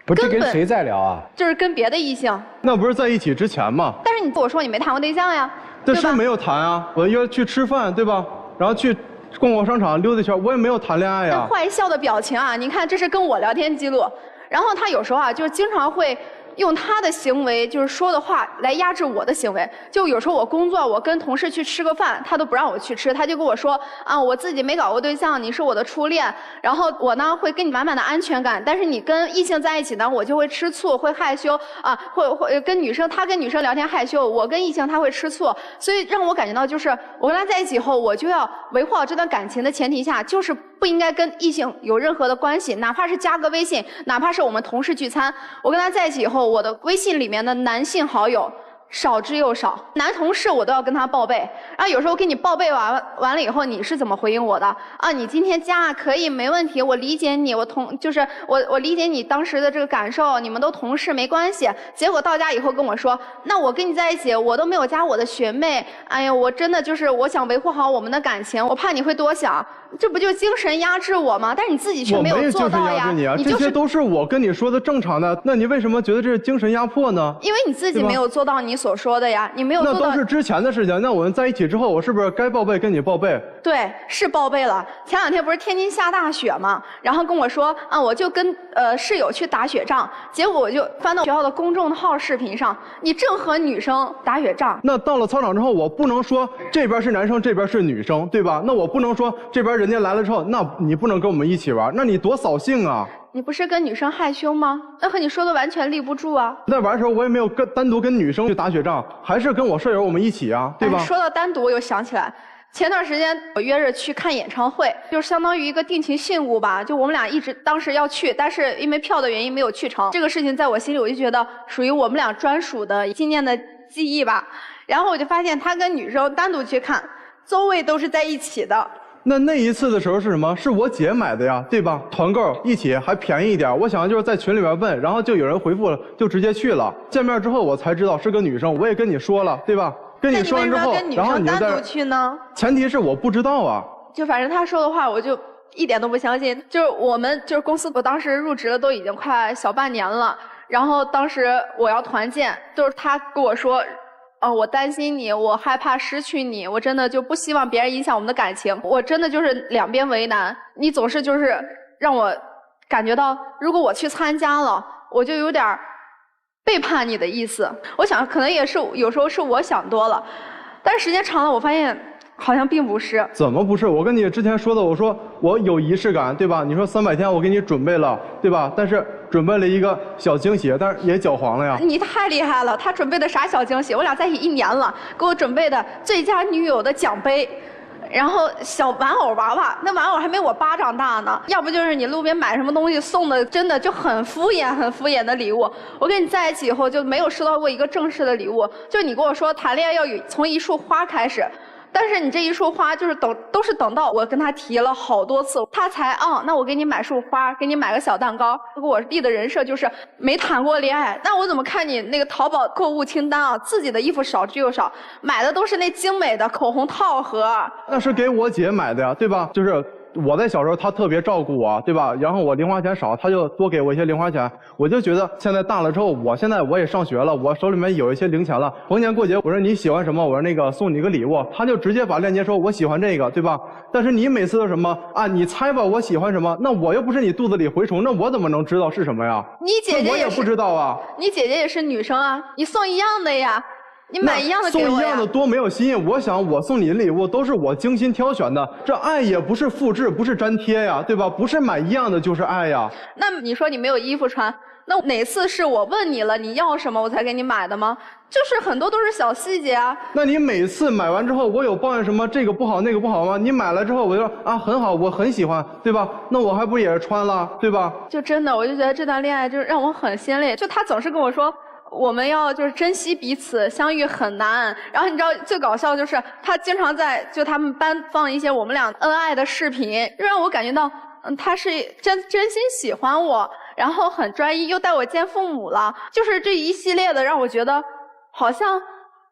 S1: 不是跟谁在聊啊？
S9: 就是跟别的异性。
S8: 那不是在一起之前吗？
S9: 但是你跟我说你没谈过对象呀？
S8: 这是没有谈啊，我约去吃饭，对吧？然后去逛商场溜达一圈，我也没有谈恋爱呀。
S9: 那坏笑的表情啊，你看这是跟我聊天记录。然后他有时候啊，就是经常会用他的行为，就是说的话来压制我的行为。就有时候我工作，我跟同事去吃个饭，他都不让我去吃，他就跟我说啊，我自己没搞过对象，你是我的初恋，然后我呢会给你满满的安全感，但是你跟异性在一起呢，我就会吃醋，会害羞啊，会跟女生，他跟女生聊天害羞，我跟异性他会吃醋，所以让我感觉到就是我跟他在一起后，我就要维护好这段感情的前提下，就是不应该跟异性有任何的关系，哪怕是加个微信，哪怕是我们同事聚餐，我跟他在一起以后，我的微信里面的男性好友少之又少，男同事我都要跟他报备，然后有时候给你报备完了以后，你是怎么回应我的？啊，你今天加可以没问题，我理解你，我理解你当时的这个感受，你们都同事没关系。结果到家以后跟我说，那我跟你在一起，我都没有加我的学妹，哎呀，我真的就是我想维护好我们的感情，我怕你会多想，这不就精神压制我吗？但是你自己却没有做到呀。
S8: 我没有精神压制你啊，这些都是我跟你说的正常的，那你为什么觉得这是精神压迫呢？
S9: 因为你自己没有做到你所说的呀，你没有做到。
S8: 那都是之前的事情，那我们在一起之后，我是不是该报备跟你报备？
S9: 对，是报备了。前2天不是天津下大雪吗？然后跟我说啊，我就跟室友去打雪仗，结果我就翻到学校的公众号视频上，你正和女生打雪仗。
S8: 那到了操场之后，我不能说这边是男生，这边是女生，对吧？那我不能说这边人家来了之后，那你不能跟我们一起玩，那你多扫兴啊！
S9: 你不是跟女生害羞吗？那和你说的完全立不住啊！
S8: 在玩的时候，我也没有单独跟女生去打雪仗，还是跟我舍友我们一起啊，对吧？
S9: 说到单独，我又想起来，前段时间我约着去看演唱会，就是相当于一个定情信物吧。就我们俩一直当时要去，但是因为票的原因没有去成。这个事情在我心里，我就觉得属于我们俩专属的纪念的记忆吧。然后我就发现他跟女生单独去看，座位都是在一起的。
S8: 那一次的时候是什么？是我姐买的呀，对吧？团购一起还便宜一点。我想就是在群里面问，然后就有人回复了，就直接去了。见面之后我才知道是个女生，我也跟你说了，对吧？跟你说完之后，然后你就
S9: 单独去呢？
S8: 前提是我不知道啊。
S9: 就反正他说的话，我就一点都不相信。就是我们就是公司，我当时入职了都已经快小半年了，然后当时我要团建，就是他跟我说。我担心你，我害怕失去你，我真的就不希望别人影响我们的感情，我真的就是两边为难。你总是就是让我感觉到，如果我去参加了，我就有点背叛你的意思。我想可能也是有时候是我想多了，但是时间长了，我发现好像并不是。
S8: 怎么不是？我跟你之前说的，我说我有仪式感，对吧？你说300天我给你准备了，对吧？但是准备了一个小惊喜，但是也搅黄了呀。
S9: 你太厉害了，他准备的啥小惊喜？我俩在一起1年了，给我准备的最佳女友的奖杯，然后小玩偶娃娃，那玩偶还没我巴掌大呢。要不就是你路边买什么东西送的，真的就很敷衍、很敷衍的礼物。我跟你在一起以后就没有收到过一个正式的礼物，就你跟我说谈恋爱要从一束花开始。但是你这一束花就是都是等到我跟他提了好多次，他才那我给你买束花，给你买个小蛋糕。我立的人设就是没谈过恋爱，那我怎么看你那个淘宝购物清单啊？自己的衣服少之又少，买的都是那精美的口红套盒。
S8: 那是给我姐买的呀，对吧？就是我在小时候，她特别照顾我，对吧？然后我零花钱少，她就多给我一些零花钱。我就觉得现在大了之后，现在我也上学了，我手里面有一些零钱了。逢年过节，我说你喜欢什么？我说那个送你个礼物，她就直接把链接说我喜欢这个，对吧？但是你每次都什么啊？你猜吧，我喜欢什么？那我又不是你肚子里蛔虫，那我怎么能知道是什么呀？
S9: 你姐姐
S8: 我也不知道啊。
S9: 你姐姐也是女生啊，你送一样的呀。你买一样的给我呀。
S8: 送一样的多没有新意。我想我送你的礼物都是我精心挑选的，这爱也不是复制，不是粘贴呀，对吧？不是买一样的就是爱呀。
S9: 那你说你没有衣服穿，那哪次是我问你了你要什么我才给你买的吗？就是很多都是小细节啊。
S8: 那你每次买完之后，我有抱怨什么这个不好那个不好吗？你买了之后我就说啊很好，我很喜欢，对吧？那我还不也是穿了，对吧？
S9: 就真的我就觉得这段恋爱就是让我很心累，就他总是跟我说。我们要就是珍惜彼此，相遇很难。然后你知道最搞笑就是他经常在就他们班放一些我们俩恩爱的视频，让我感觉到他是真心喜欢我，然后很专一，又带我见父母了，就是这一系列的让我觉得好像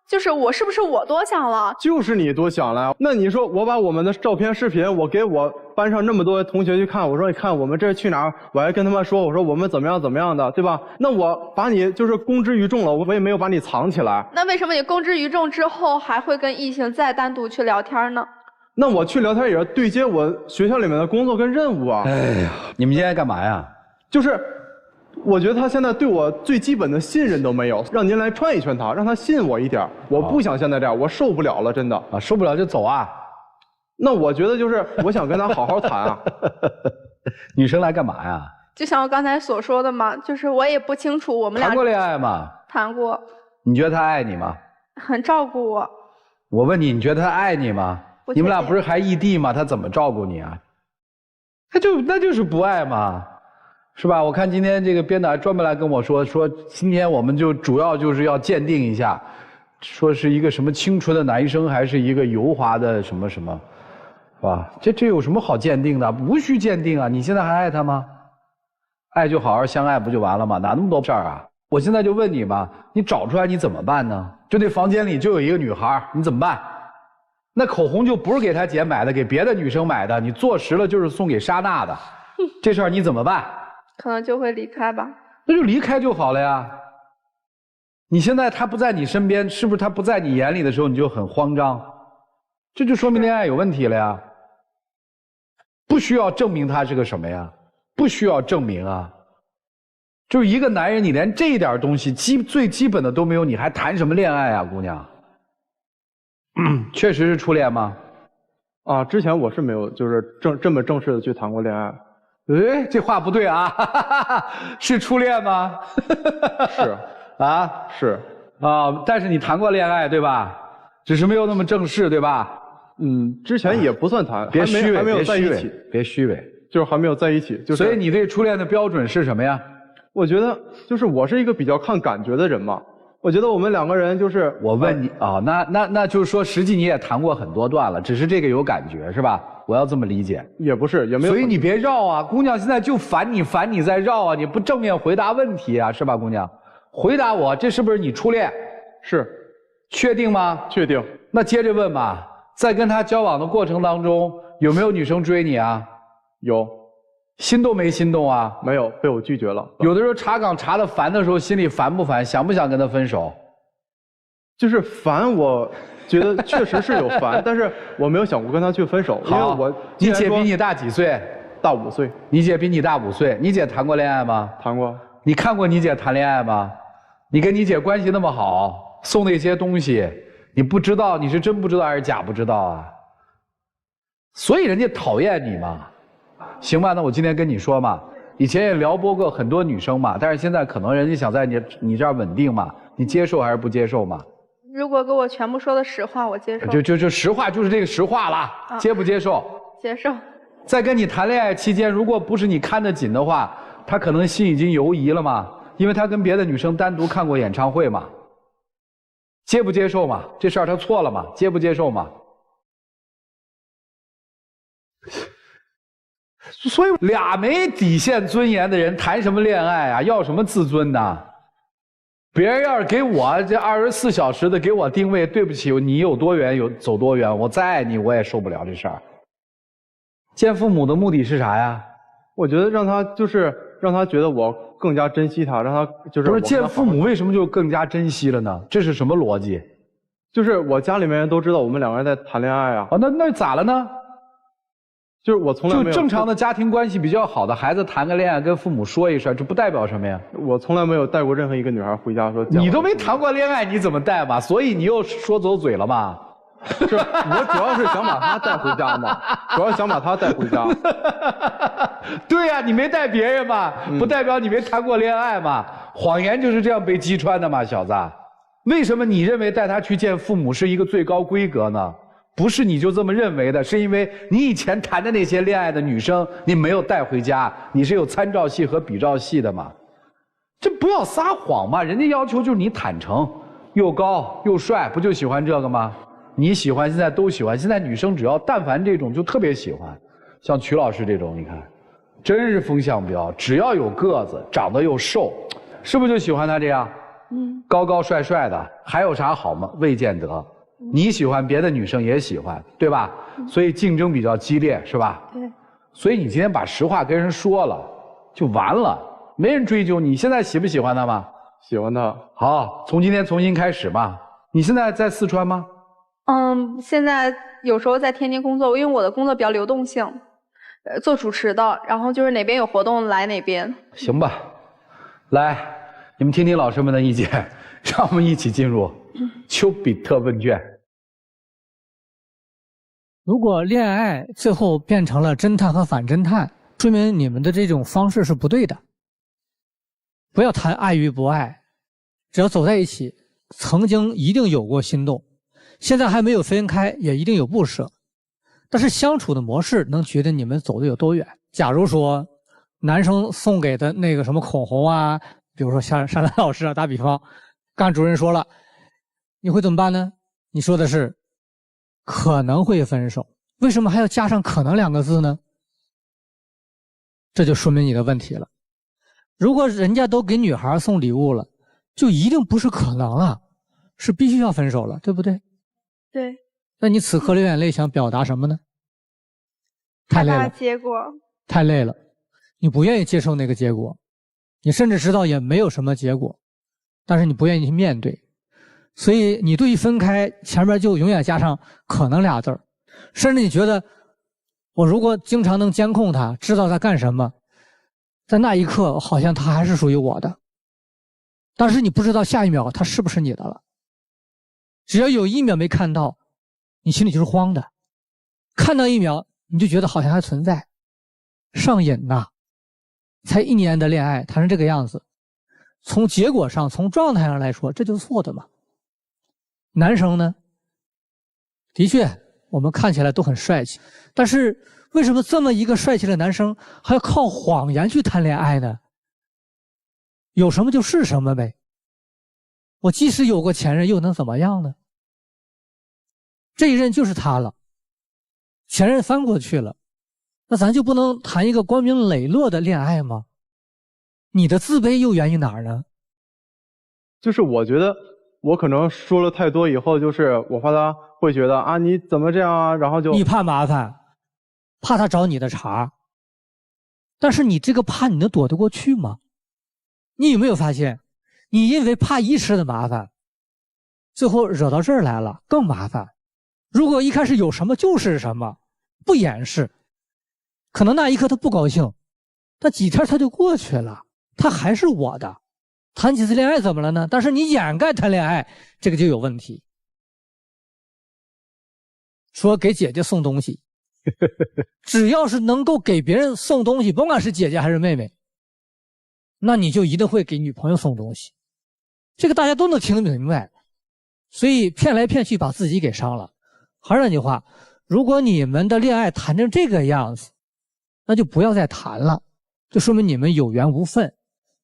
S9: 就是我是不是我多想了？
S8: 就是你多想了。那你说我把我们的照片视频我给我班上那么多同学去看，我说你看我们这去哪儿，我还跟他们说我说我们怎么样怎么样的，对吧？那我把你就是公之于众了，我也没有把你藏起来。
S9: 那为什么你公之于众之后还会跟异性再单独去聊天呢？
S8: 那我去聊天也是对接我学校里面的工作跟任务啊。
S1: 哎呀，你们今天干嘛呀？
S8: 就是我觉得他现在对我最基本的信任都没有，让您来劝一劝他，让他信我一点。我不想现在这样，我受不了了，真的
S1: 啊，受不了就走啊。
S8: 那我觉得就是我想跟他好好谈啊。
S1: 女生来干嘛呀？
S9: 就像我刚才所说的嘛，就是我也不清楚我们俩
S1: 谈过恋爱吗？
S9: 谈过。
S1: 你觉得他爱你吗？
S9: 很照顾我。
S1: 我问你，你觉得他爱你吗？你们俩不是还异地吗？他怎么照顾你啊？那就是不爱嘛。是吧？我看今天这个编导专门来跟我说今天我们就主要就是要鉴定一下，说是一个什么清纯的男生，还是一个油滑的什么什么，是吧？这有什么好鉴定的？无需鉴定啊！你现在还爱他吗？爱就好好相爱不就完了吗？哪那么多事儿啊？我现在就问你嘛，你找出来你怎么办呢？就那房间里就有一个女孩，你怎么办？那口红就不是给她姐买的，给别的女生买的，你坐实了就是送给莎娜的，这事儿你怎么办？
S9: 可能就会离开吧。
S1: 那就离开就好了呀。你现在他不在你身边，是不是他不在你眼里的时候你就很慌张？这就说明恋爱有问题了呀。不需要证明他是个什么呀，不需要证明啊。就是一个男人，你连这一点东西最基本的都没有，你还谈什么恋爱啊，姑娘？确实是初恋吗？
S8: 啊，之前我是没有就是这么正式的去谈过恋爱。
S1: 哎，这话不对啊，是初恋吗？
S8: 是
S1: 啊，
S8: 是
S1: 啊，但是你谈过恋爱对吧？只是没有那么正式对吧？
S8: 之前也不算谈，
S1: 别虚伪，
S8: 还没有在一起，
S1: 别虚伪，
S8: 就是还没有在一起。就是，
S1: 所以你对初恋的标准是什么呀？
S8: 我觉得就是我是一个比较看感觉的人嘛。我觉得我们两个人就是，
S1: 我问你啊，那就是说，实际你也谈过很多段了，只是这个有感觉是吧？我要这么理解。
S8: 也不是，也没有。
S1: 所以你别绕啊，姑娘现在就烦你再绕啊，你不正面回答问题啊，是吧，姑娘？回答我，这是不是你初恋？
S8: 是。
S1: 确定吗？
S8: 确定。
S1: 那接着问吧，在跟他交往的过程当中，有没有女生追你啊？
S8: 有。
S1: 心动没心动啊？
S8: 没有，被我拒绝了。
S1: 有的时候查岗查得烦的时候，心里烦不烦？想不想跟他分手？
S8: 就是烦，我觉得确实是有烦，但是我没有想过跟他去分手，因为我
S1: 你姐比你大几岁？
S8: 大5岁。
S1: 你姐比你大5岁，你姐谈过恋爱吗？
S8: 谈过。
S1: 你看过你姐谈恋爱吗？你跟你姐关系那么好，送那些东西，你不知道，你是真不知道还是假不知道啊？所以人家讨厌你嘛。行吧，那我今天跟你说嘛，以前也撩拨过很多女生嘛，但是现在可能人家想在你这儿稳定嘛，你接受还是不接受嘛？
S9: 如果给我全部说的实话，我接受。
S1: 就实话，就是这个实话啦，接不接受？
S9: 接受。
S1: 在跟你谈恋爱期间，如果不是你看得紧的话，他可能心已经游移了嘛，因为他跟别的女生单独看过演唱会嘛。接不接受嘛？这事儿他错了嘛？接不接受嘛？所以俩没底线尊严的人谈什么恋爱啊？要什么自尊呢？别人要是给我这24小时的给我定位，对不起，你有多远走多远，我再爱你我也受不了这事儿。见父母的目的是啥呀？
S8: 我觉得让他觉得我更加珍惜他，让他就是
S1: 不是见父母为什么就更加珍惜了呢？这是什么逻辑？
S8: 就是我家里面人都知道我们两个人在谈恋爱啊。
S1: 啊，那咋了呢？
S8: 就是我从来没有
S1: 就正常的家庭关系比较好的孩子谈个恋爱，跟父母说一声，这不代表什么呀？
S8: 我从来没有带过任何一个女孩回家说。
S1: 你都没谈过恋爱，你怎么带嘛？所以你又说走嘴了嘛？
S8: 是我主要是想把她带回家嘛，主要想把她带回家。
S1: 对呀，你没带别人嘛，不代表你没谈过恋爱嘛。谎言就是这样被击穿的嘛，小子。为什么你认为带她去见父母是一个最高规格呢？不是你就这么认为的，是因为你以前谈的那些恋爱的女生，你没有带回家，你是有参照系和比照系的嘛？这不要撒谎嘛，人家要求就是你坦诚，又高又帅，不就喜欢这个吗？你喜欢，现在都喜欢，现在女生只要但凡这种就特别喜欢，像曲老师这种，你看，真是风向标，只要有个子，长得又瘦，是不是就喜欢他这样？高高帅帅的，还有啥好吗？未见得。你喜欢，别的女生也喜欢，对吧？所以竞争比较激烈，是吧？
S9: 对。
S1: 所以你今天把实话跟人说了，就完了，没人追究你。现在喜不喜欢他吗？
S8: 喜欢他。
S1: 好，从今天重新开始嘛。你现在在四川吗？
S9: 现在有时候在天津工作，因为我的工作比较流动性，做主持的，然后就是哪边有活动来哪边。
S1: 行吧，来，你们听听老师们的意见，让我们一起进入丘比特问卷。
S10: 如果恋爱最后变成了侦探和反侦探，说明你们的这种方式是不对的。不要谈爱与不爱，只要走在一起，曾经一定有过心动，现在还没有分开，也一定有不舍。但是相处的模式能决定你们走的有多远。假如说男生送给的那个什么口红啊，比如说像山丹老师啊，打比方，刚才主任说了，你会怎么办呢？你说的是可能会分手，为什么还要加上可能2个字呢？这就说明你的问题了。如果人家都给女孩送礼物了，就一定不是可能了，是必须要分手了，对不对？
S9: 对。
S10: 那你此刻流眼泪想表达什么呢？太累了，
S9: 结果
S10: 太累了，你不愿意接受那个结果，你甚至知道也没有什么结果，但是你不愿意去面对，所以你对于分开前面就永远加上可能2字儿，甚至你觉得我如果经常能监控他，知道他干什么，在那一刻好像他还是属于我的，但是你不知道下一秒他是不是你的了。只要有1秒没看到，你心里就是慌的，看到1秒你就觉得好像还存在，上瘾呐。才1年的恋爱谈成这个样子，从结果上从状态上来说这就是错的嘛。男生呢，的确我们看起来都很帅气，但是为什么这么一个帅气的男生还要靠谎言去谈恋爱呢？有什么就是什么呗，我即使有过前任又能怎么样呢？这一任就是他了，前任翻过去了，那咱就不能谈一个光明磊落的恋爱吗？你的自卑又源于哪儿呢？
S8: 就是我觉得我可能说了太多以后，就是我怕他会觉得啊你怎么这样啊，然后就
S10: 你怕麻烦，怕他找你的茬，但是你这个怕你能躲得过去吗？你有没有发现，你因为怕一时的麻烦，最后惹到这儿来了更麻烦。如果一开始有什么就是什么，不掩饰，可能那一刻他不高兴，但几天他就过去了，他还是我的。谈几次恋爱怎么了呢？但是你掩盖谈恋爱，这个就有问题。说给姐姐送东西，只要是能够给别人送东西，甭管是姐姐还是妹妹，那你就一定会给女朋友送东西，这个大家都能听得明白。所以骗来骗去把自己给伤了。还是那句话，如果你们的恋爱谈成这个样子，那就不要再谈了，就说明你们有缘无分。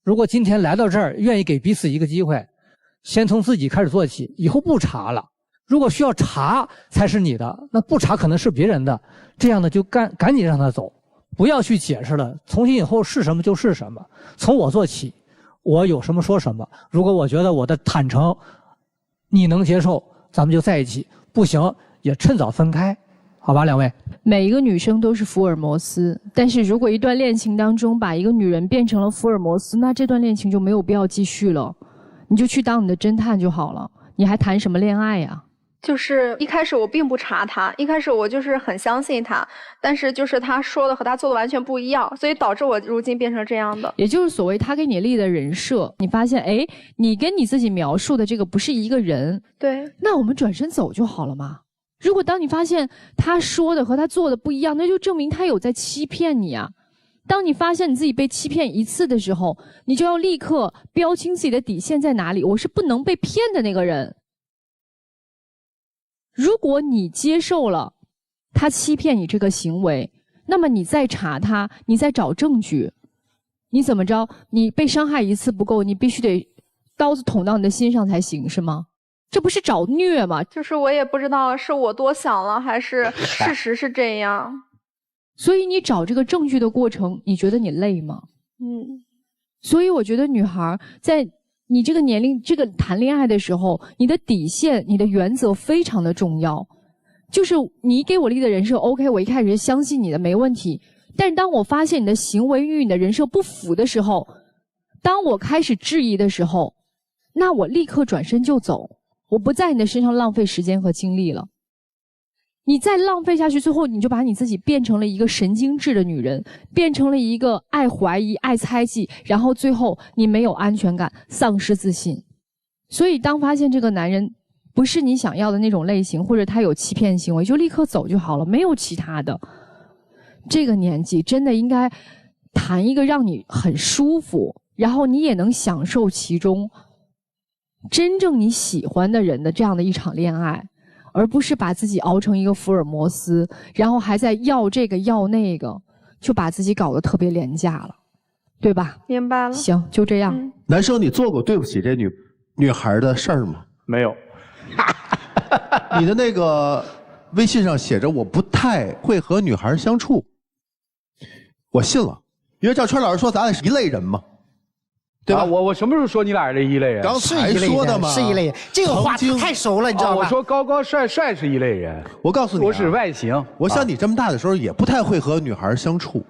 S10: 如果今天来到这儿愿意给彼此一个机会，先从自己开始做起，以后不查了。如果需要查才是你的，那不查可能是别人的，这样的就赶紧让他走，不要去解释了，从今以后是什么就是什么，从我做起，我有什么说什么。如果我觉得我的坦诚你能接受，咱们就在一起，不行也趁早分开，好吧？两位，
S5: 每一个女生都是福尔摩斯，但是如果一段恋情当中把一个女人变成了福尔摩斯，那这段恋情就没有必要继续了，你就去当你的侦探就好了，你还谈什么恋爱呀？
S9: 就是一开始我并不查他，一开始我就是很相信他，但是就是他说的和他做的完全不一样，所以导致我如今变成这样的。
S5: 也就是所谓他给你立的人设，你发现哎，你跟你自己描述的这个不是一个人，
S9: 对，
S5: 那我们转身走就好了嘛。如果当你发现他说的和他做的不一样，那就证明他有在欺骗你啊。当你发现你自己被欺骗一次的时候，你就要立刻标清自己的底线在哪里，我是不能被骗的那个人。如果你接受了他欺骗你这个行为，那么你再查他，你再找证据，你怎么着？你被伤害一次不够，你必须得刀子捅到你的心上才行，是吗？这不是找虐吗？
S9: 就是我也不知道是我多想了，还是事实是这样。
S5: 所以你找这个证据的过程，你觉得你累吗？所以我觉得女孩在你这个年龄，这个谈恋爱的时候，你的底线、你的原则非常的重要。就是你给我立的人设 OK， 我一开始是相信你的，没问题。但是当我发现你的行为与你的人设不符的时候，当我开始质疑的时候，那我立刻转身就走，我不在你的身上浪费时间和精力了。你再浪费下去，最后你就把你自己变成了一个神经质的女人，变成了一个爱怀疑、爱猜忌，然后最后你没有安全感，丧失自信。所以当发现这个男人不是你想要的那种类型，或者他有欺骗行为，就立刻走就好了，没有其他的。这个年纪真的应该谈一个让你很舒服，然后你也能享受其中，真正你喜欢的人的这样的一场恋爱。而不是把自己熬成一个福尔摩斯，然后还在要这个要那个，就把自己搞得特别廉价了，对吧？
S9: 明白了。
S5: 行，就这样。
S11: 男生，你做过对不起这女孩的事儿吗？
S8: 没有。
S11: 你的那个微信上写着我不太会和女孩相处，我信了，因为赵川老师说咱俩是一类人嘛，对吧？
S1: 我什么时候说你俩是一类人？
S11: 刚才说的嘛，
S7: 是一类人。这个话太熟了，你知道吗？
S1: 我说高高帅帅是一类人。
S11: 我告诉你，
S1: 我是外形。
S11: 我像你这么大的时候，也不太会和女孩相处。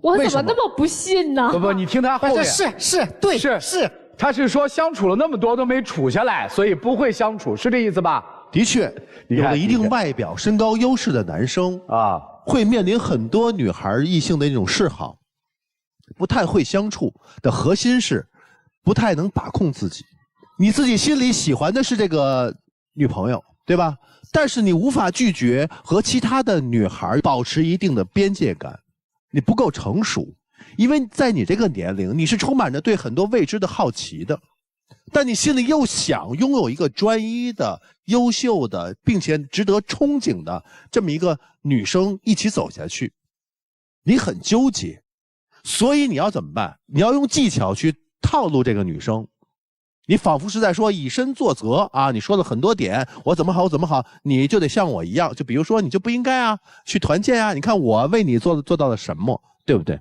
S12: 我怎么那么不信呢？
S1: 不，你听他后面。
S7: 是，对，是。
S1: 他是说相处了那么多都没处下来，所以不会相处，是这意思吧？
S11: 的确，有了一定外表、身高优势的男生啊，会面临很多女孩异性的那种示好，不太会相处的核心是，不太能把控自己。你自己心里喜欢的是这个女朋友，对吧？但是你无法拒绝和其他的女孩保持一定的边界感，你不够成熟。因为在你这个年龄，你是充满着对很多未知的好奇的，但你心里又想拥有一个专一的、优秀的，并且值得憧憬的这么一个女生一起走下去，你很纠结，所以你要怎么办？你要用技巧去套路这个女生，你仿佛是在说以身作则啊！你说了很多点，我怎么好，我怎么好，你就得像我一样。就比如说，你就不应该啊，去团建啊！你看我为你做到了什么，对不对？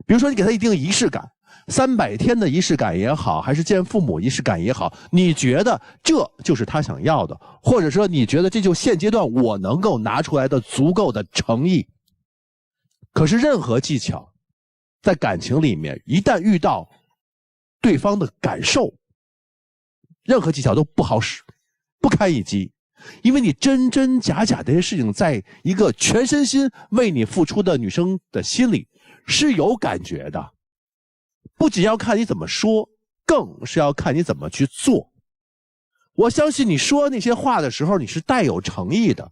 S11: 比如说，你给他一定仪式感，300天的仪式感也好，还是见父母仪式感也好，你觉得这就是他想要的，或者说你觉得这就现阶段我能够拿出来的足够的诚意。可是任何技巧，在感情里面，一旦遇到对方的感受，任何技巧都不好使，不堪一击。因为你真真假假这些事情，在一个全身心为你付出的女生的心里是有感觉的，不仅要看你怎么说，更是要看你怎么去做。我相信你说那些话的时候，你是带有诚意的，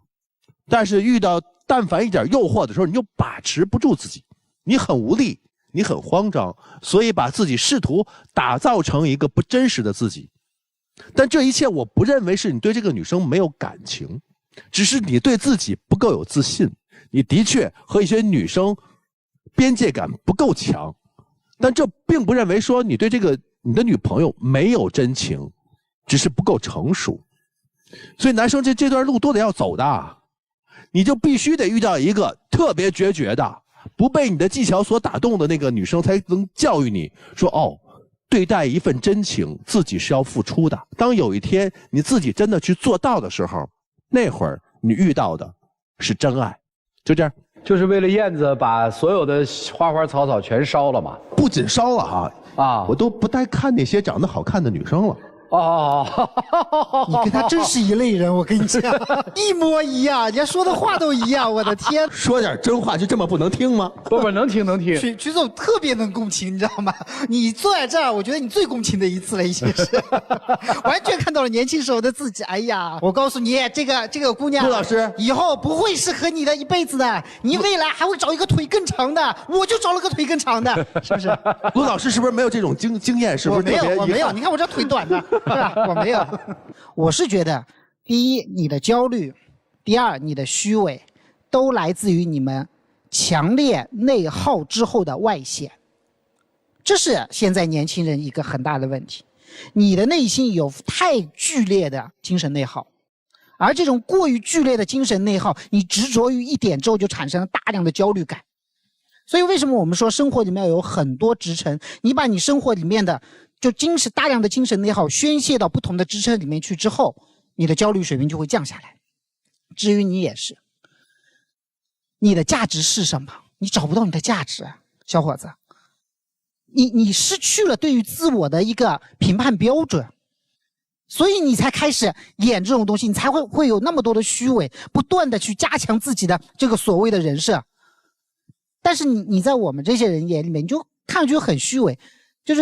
S11: 但是遇到但凡一点诱惑的时候，你就把持不住自己，你很无力，你很慌张，所以把自己试图打造成一个不真实的自己。但这一切我不认为是你对这个女生没有感情，只是你对自己不够有自信，你的确和一些女生边界感不够强，但这并不认为说你对你的女朋友没有真情，只是不够成熟。所以男生这段路都得要走的，你就必须得遇到一个特别决绝的，不被你的技巧所打动的那个女生，才能教育你说，哦，对待一份真情，自己是要付出的。当有一天你自己真的去做到的时候，那会儿你遇到的是真爱。就这样。
S1: 就是为了燕子把所有的花花草草全烧了嘛？
S11: 不仅烧了啊，我都不带看那些长得好看的女生了。
S7: 你跟他真是一类人，我跟你讲，一模一样，人家说的话都一样，我的天！
S11: 说点真话就这么不能听吗？
S1: 不，能听。
S7: 曲总特别能共情，你知道吗？你坐在这儿，我觉得你最共情的一次了，已经是，完全看到了年轻时候的自己。哎呀，我告诉你，这个姑娘，
S11: 陆老师
S7: 以后不会是和你的一辈子的，你未来还会找一个腿更长的，我就找了个腿更长的，是不是？
S11: 陆老师是不是没有这种经验？是不是特别？
S7: 我没有，你看我这腿短的。是吧？我没有，我是觉得，第一，你的焦虑；第二，你的虚伪，都来自于你们强烈内耗之后的外显。这是现在年轻人一个很大的问题。你的内心有太剧烈的精神内耗，而这种过于剧烈的精神内耗，你执着于一点之后，就产生了大量的焦虑感。所以为什么我们说生活里面有很多支撑？你把你生活里面的就大量的精神内耗宣泄到不同的支撑里面去之后，你的焦虑水平就会降下来。至于你也是，你的价值是什么？你找不到你的价值啊，小伙子。你失去了对于自我的一个评判标准，所以你才开始演这种东西，你才会有那么多的虚伪，不断的去加强自己的这个所谓的人设。但是你在我们这些人眼里面，你就看上去很虚伪。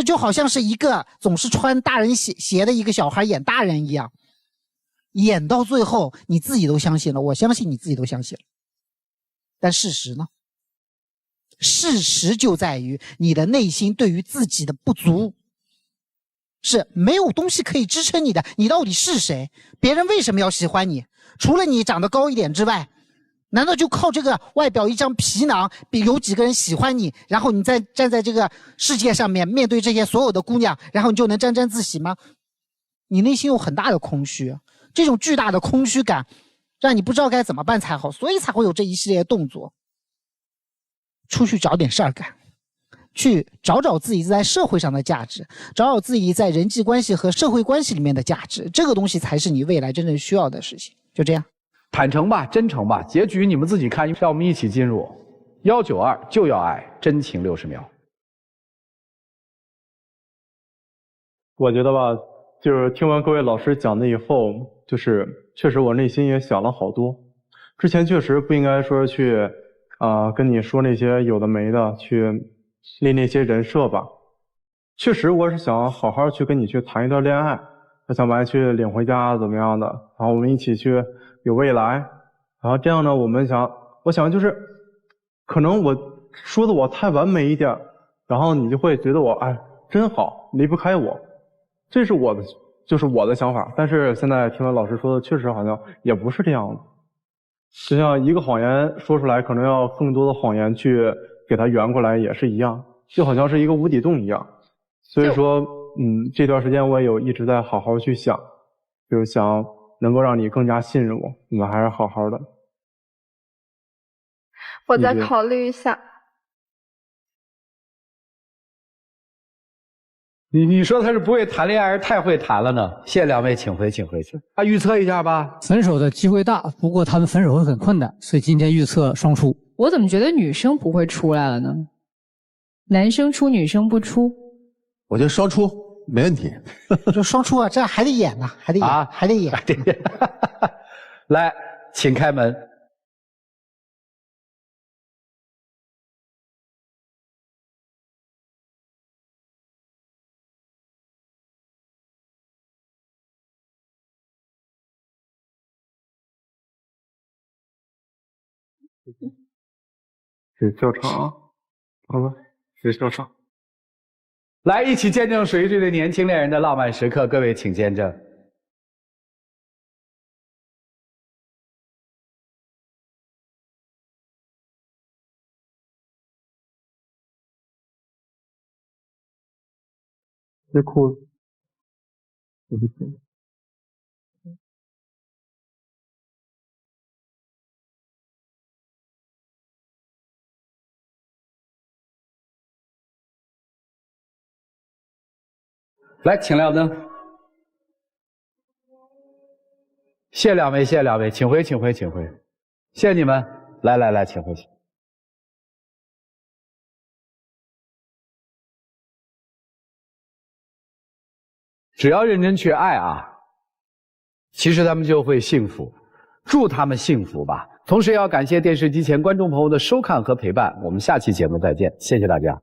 S7: 就好像是一个总是穿大人鞋的一个小孩演大人一样，演到最后你自己都相信了，我相信你自己都相信了。但事实呢？事实就在于你的内心对于自己的不足，是没有东西可以支撑你的。你到底是谁？别人为什么要喜欢你？除了你长得高一点之外，难道就靠这个外表一张皮囊，有几个人喜欢你，然后你再站在这个世界上面，面对这些所有的姑娘，然后你就能沾沾自喜吗？你内心有很大的空虚，这种巨大的空虚感，让你不知道该怎么办才好，所以才会有这一系列动作。出去找点事儿干，去找找自己在社会上的价值，找找自己在人际关系和社会关系里面的价值，这个东西才是你未来真正需要的事情。就这样，
S1: 坦诚吧，真诚吧，结局你们自己看。让我们一起进入192就要爱真情60秒。
S8: 我觉得吧，就是听完各位老师讲的以后，就是确实我内心也想了好多。之前确实不应该说去跟你说那些有的没的，去立那些人设吧。确实我是想好好去跟你去谈一段恋爱，我想把你去领回家怎么样的，然后我们一起去有未来。然后这样呢，我想就是可能我说的我太完美一点，然后你就会觉得我真好，离不开我。这是我的想法。但是现在听了老师说的，确实好像也不是这样的。就像一个谎言说出来，可能要更多的谎言去给它圆过来，也是一样，就好像是一个无底洞一样。所以说，这段时间我也有一直在好好去想，就是想能够让你更加信任我，你们还是好好的。
S9: 我再考虑一下。
S1: 你说他是不会谈恋爱，还是太会谈了呢？谢谢两位，请回，请回去。预测一下吧。
S10: 分手的机会大，不过他们分手会很困难，所以今天预测双出。
S5: 我怎么觉得女生不会出来了呢？男生出，女生不出。
S11: 我觉得双出没问题。
S7: 就双出啊，这还得演呢，还得演，还得演。
S1: 来，请开门。
S8: 是教场，好吧，是教场。
S1: 来，一起见证属于这对年轻恋人的浪漫时刻，各位请见证。
S8: 别哭了，对不起。
S1: 来，请亮灯。谢谢两位，谢谢两位，请回，请回，请回。谢谢你们，来，请回去。只要认真去爱啊，其实他们就会幸福。祝他们幸福吧。同时也要感谢电视机前观众朋友的收看和陪伴。我们下期节目再见，谢谢大家。